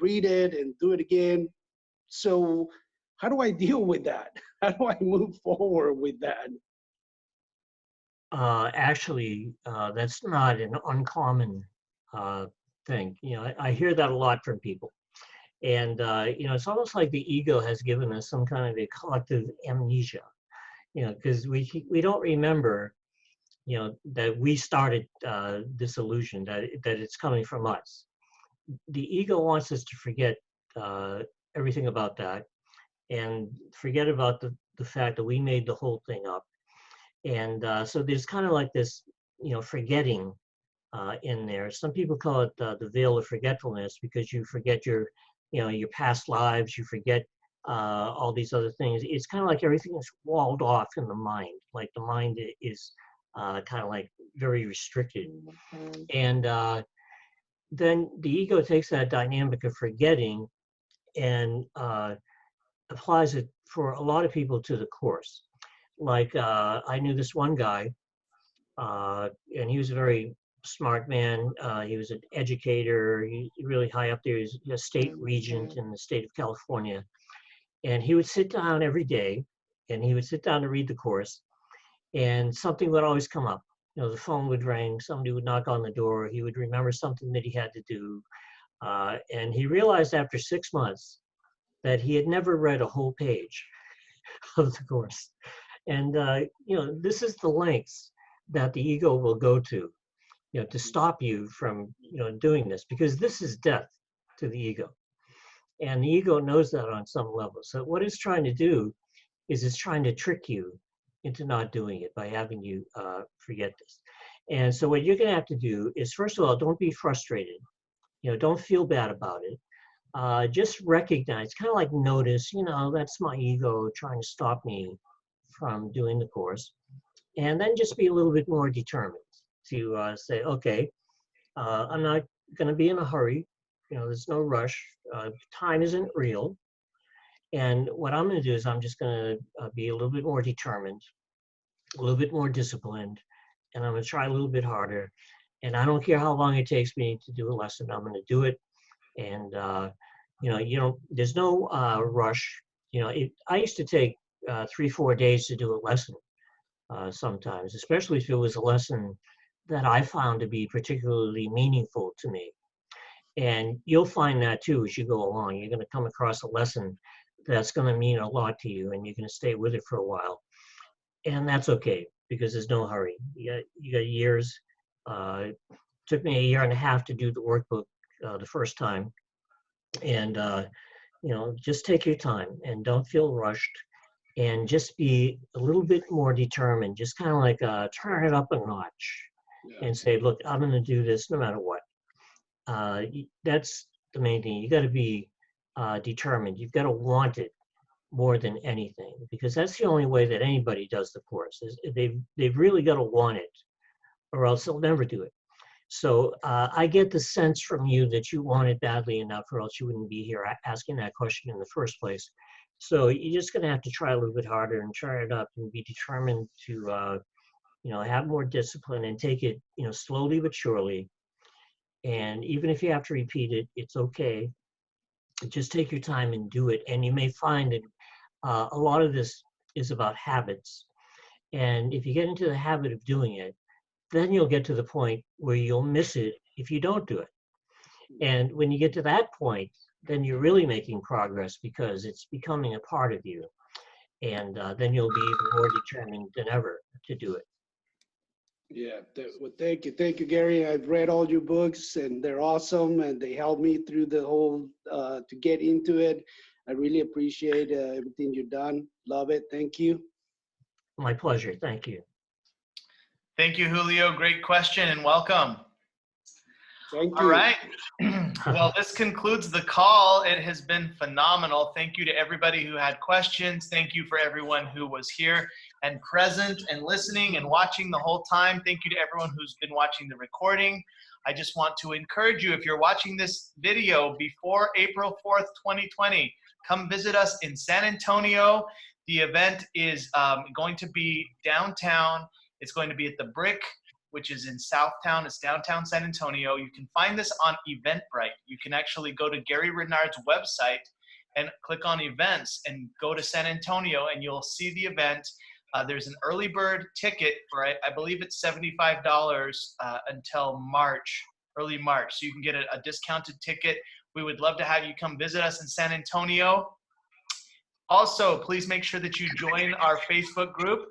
Speaker 12: read it and do it again. So how do I deal with that? How do I move forward with that?
Speaker 3: Actually, that's not an uncommon thing. I hear that a lot from people. And, it's almost like the ego has given us some kind of a collective amnesia, because we don't remember, that we started this illusion, that it's coming from us. The ego wants us to forget everything about that and forget about the fact that we made the whole thing up. And so there's kind of like this, forgetting in there. Some people call it the veil of forgetfulness, because you forget your past lives, you forget all these other things. It's kind of like everything is walled off in the mind. Like the mind is kind of like very restricted. And then the ego takes that dynamic of forgetting and applies it for a lot of people to the Course. Like I knew this one guy, and he was a very smart man. He was an educator, he really high up there. He's a state regent in the state of California. And he would sit down every day, and he would sit down to read the Course, and something would always come up. The phone would ring, somebody would knock on the door, he would remember something that he had to do. And he realized after 6 months that he had never read a whole page of the Course. And, this is the lengths that the ego will go to stop you from, doing this, because this is death to the ego. And the ego knows that on some level. So what it's trying to do is it's trying to trick you into not doing it by having you forget this. And so what you're going to have to do is, first of all, don't be frustrated. Don't feel bad about it. Just recognize, kind of like notice, that's my ego trying to stop me from doing the Course. And then just be a little bit more determined to say, okay, I'm not going to be in a hurry. There's no rush. Time isn't real. And what I'm going to do is I'm just going to be a little bit more determined, a little bit more disciplined, and I'm going to try a little bit harder. And I don't care how long it takes me to do a lesson, I'm going to do it. And, there's no rush. I used to take 3-4 days to do a lesson sometimes, especially if it was a lesson that I found to be particularly meaningful to me. And you'll find that too as you go along. You're going to come across a lesson that's going to mean a lot to you, and you're going to stay with it for a while. And that's okay, because there's no hurry. You got years. It took me 1.5 years to do the workbook the first time. And, just take your time and don't feel rushed, and just be a little bit more determined. Just kind of like turn it up a notch and say, look, I'm going to do this no matter what. That's the main thing. You got to be determined. You've got to want it more than anything, because that's the only way that anybody does the Course. Is they've really got to want it, or else they'll never do it. So I get the sense from you that you want it badly enough, or else you wouldn't be here asking that question in the first place. So you're just going to have to try a little bit harder and turn it up and be determined to, have more discipline and take it, slowly but surely. And even if you have to repeat it, it's okay. Just take your time and do it. And you may find that a lot of this is about habits. And if you get into the habit of doing it, then you'll get to the point where you'll miss it if you don't do it. And when you get to that point, then you're really making progress, because it's becoming a part of you. And then you'll be even more determined than ever to do it.
Speaker 12: Yeah, well, thank you, Gary. I've read all your books, and they're awesome, and they helped me through the whole to get into it. I really appreciate everything you've done. Love it. Thank you.
Speaker 3: My pleasure. Thank you.
Speaker 1: Thank you, Julio. Great question and welcome.
Speaker 12: Thank you.
Speaker 1: All right. Well, this concludes the call. It has been phenomenal. Thank you to everybody who had questions. Thank you for everyone who was here and present and listening and watching the whole time. Thank you to everyone who's been watching the recording. I just want to encourage you, if you're watching this video before April 4th, 2020, come visit us in San Antonio. The event is going to be downtown. It's going to be at the Brick, which is in Southtown. It's downtown San Antonio. You can find this on Eventbrite. You can actually go to Gary Renard's website and click on events and go to San Antonio, and you'll see the event. There's an early bird ticket for, I believe it's $75 until early March. So you can get a discounted ticket. We would love to have you come visit us in San Antonio. Also, please make sure that you join our Facebook group.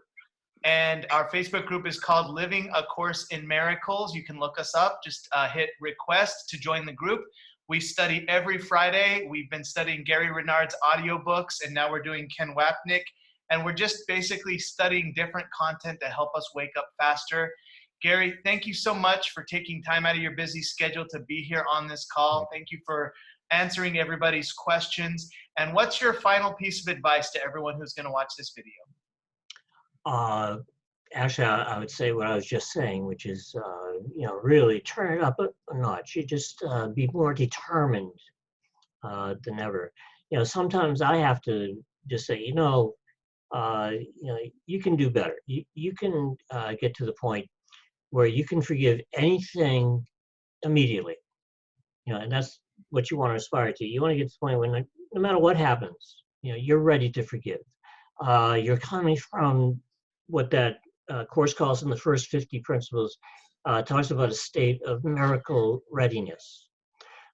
Speaker 1: And our Facebook group is called Living A Course in Miracles. You can look us up. Just hit request to join the group. We study every Friday. We've been studying Gary Renard's audiobooks, and now we're doing Ken Wapnick. And we're just basically studying different content to help us wake up faster. Gary, thank you so much for taking time out of your busy schedule to be here on this call. Thank you for answering everybody's questions. And what's your final piece of advice to everyone who's going to watch this video?
Speaker 3: Actually, I would say what I was just saying, which is, really turn it up a notch. You just be more determined than ever. Sometimes I have to just say, you can do better. You can get to the point where you can forgive anything immediately. And that's what you want to aspire to. You want to get to the point when, no matter what happens, you're ready to forgive. You're coming from what that course calls in the first 50 principles, talks about a state of miracle readiness.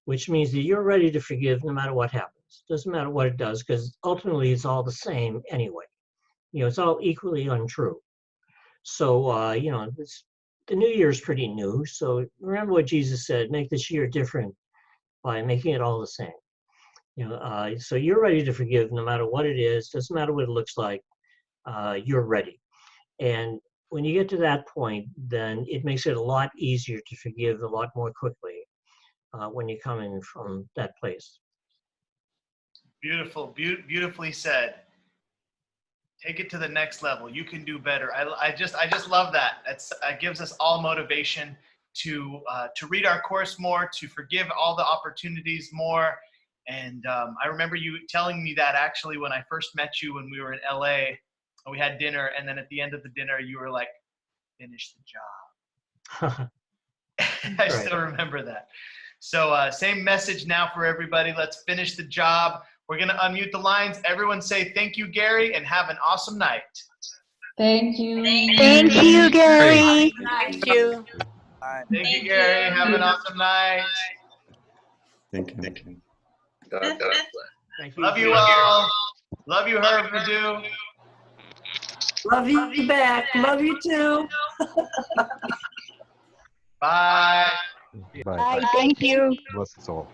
Speaker 3: which means that you're ready to forgive no matter what happens. Doesn't matter what it does, because ultimately it's all the same anyway. It's all equally untrue. So, the new year is pretty new. So remember what Jesus said, make this year different by making it all the same. So you're ready to forgive no matter what it is, doesn't matter what it looks like, you're ready. And when you get to that point, then it makes it a lot easier to forgive a lot more quickly when you're coming from that place.
Speaker 1: Beautiful, beautifully said. Take it to the next level. You can do better. I just love that. That gives us all motivation to read our course more, to forgive all the opportunities more. And I remember you telling me that actually when I first met you when we were in LA. We had dinner, and then at the end of the dinner, you were like, "Finish the job." I still remember that. So same message now for everybody. Let's finish the job. We're going to unmute the lines. Everyone say thank you, Gary, and have an awesome night.
Speaker 13: Thank you.
Speaker 14: Thank you, Gary.
Speaker 6: Thank you.
Speaker 1: Thank you, Gary. Have an awesome night.
Speaker 10: Thank you.
Speaker 3: Thank you.
Speaker 1: Love you all. Love you, Herb Purdue.
Speaker 2: Love you back. Love you too.
Speaker 1: Bye.
Speaker 7: Bye.
Speaker 14: Bye. Thank you.
Speaker 7: Bless us all.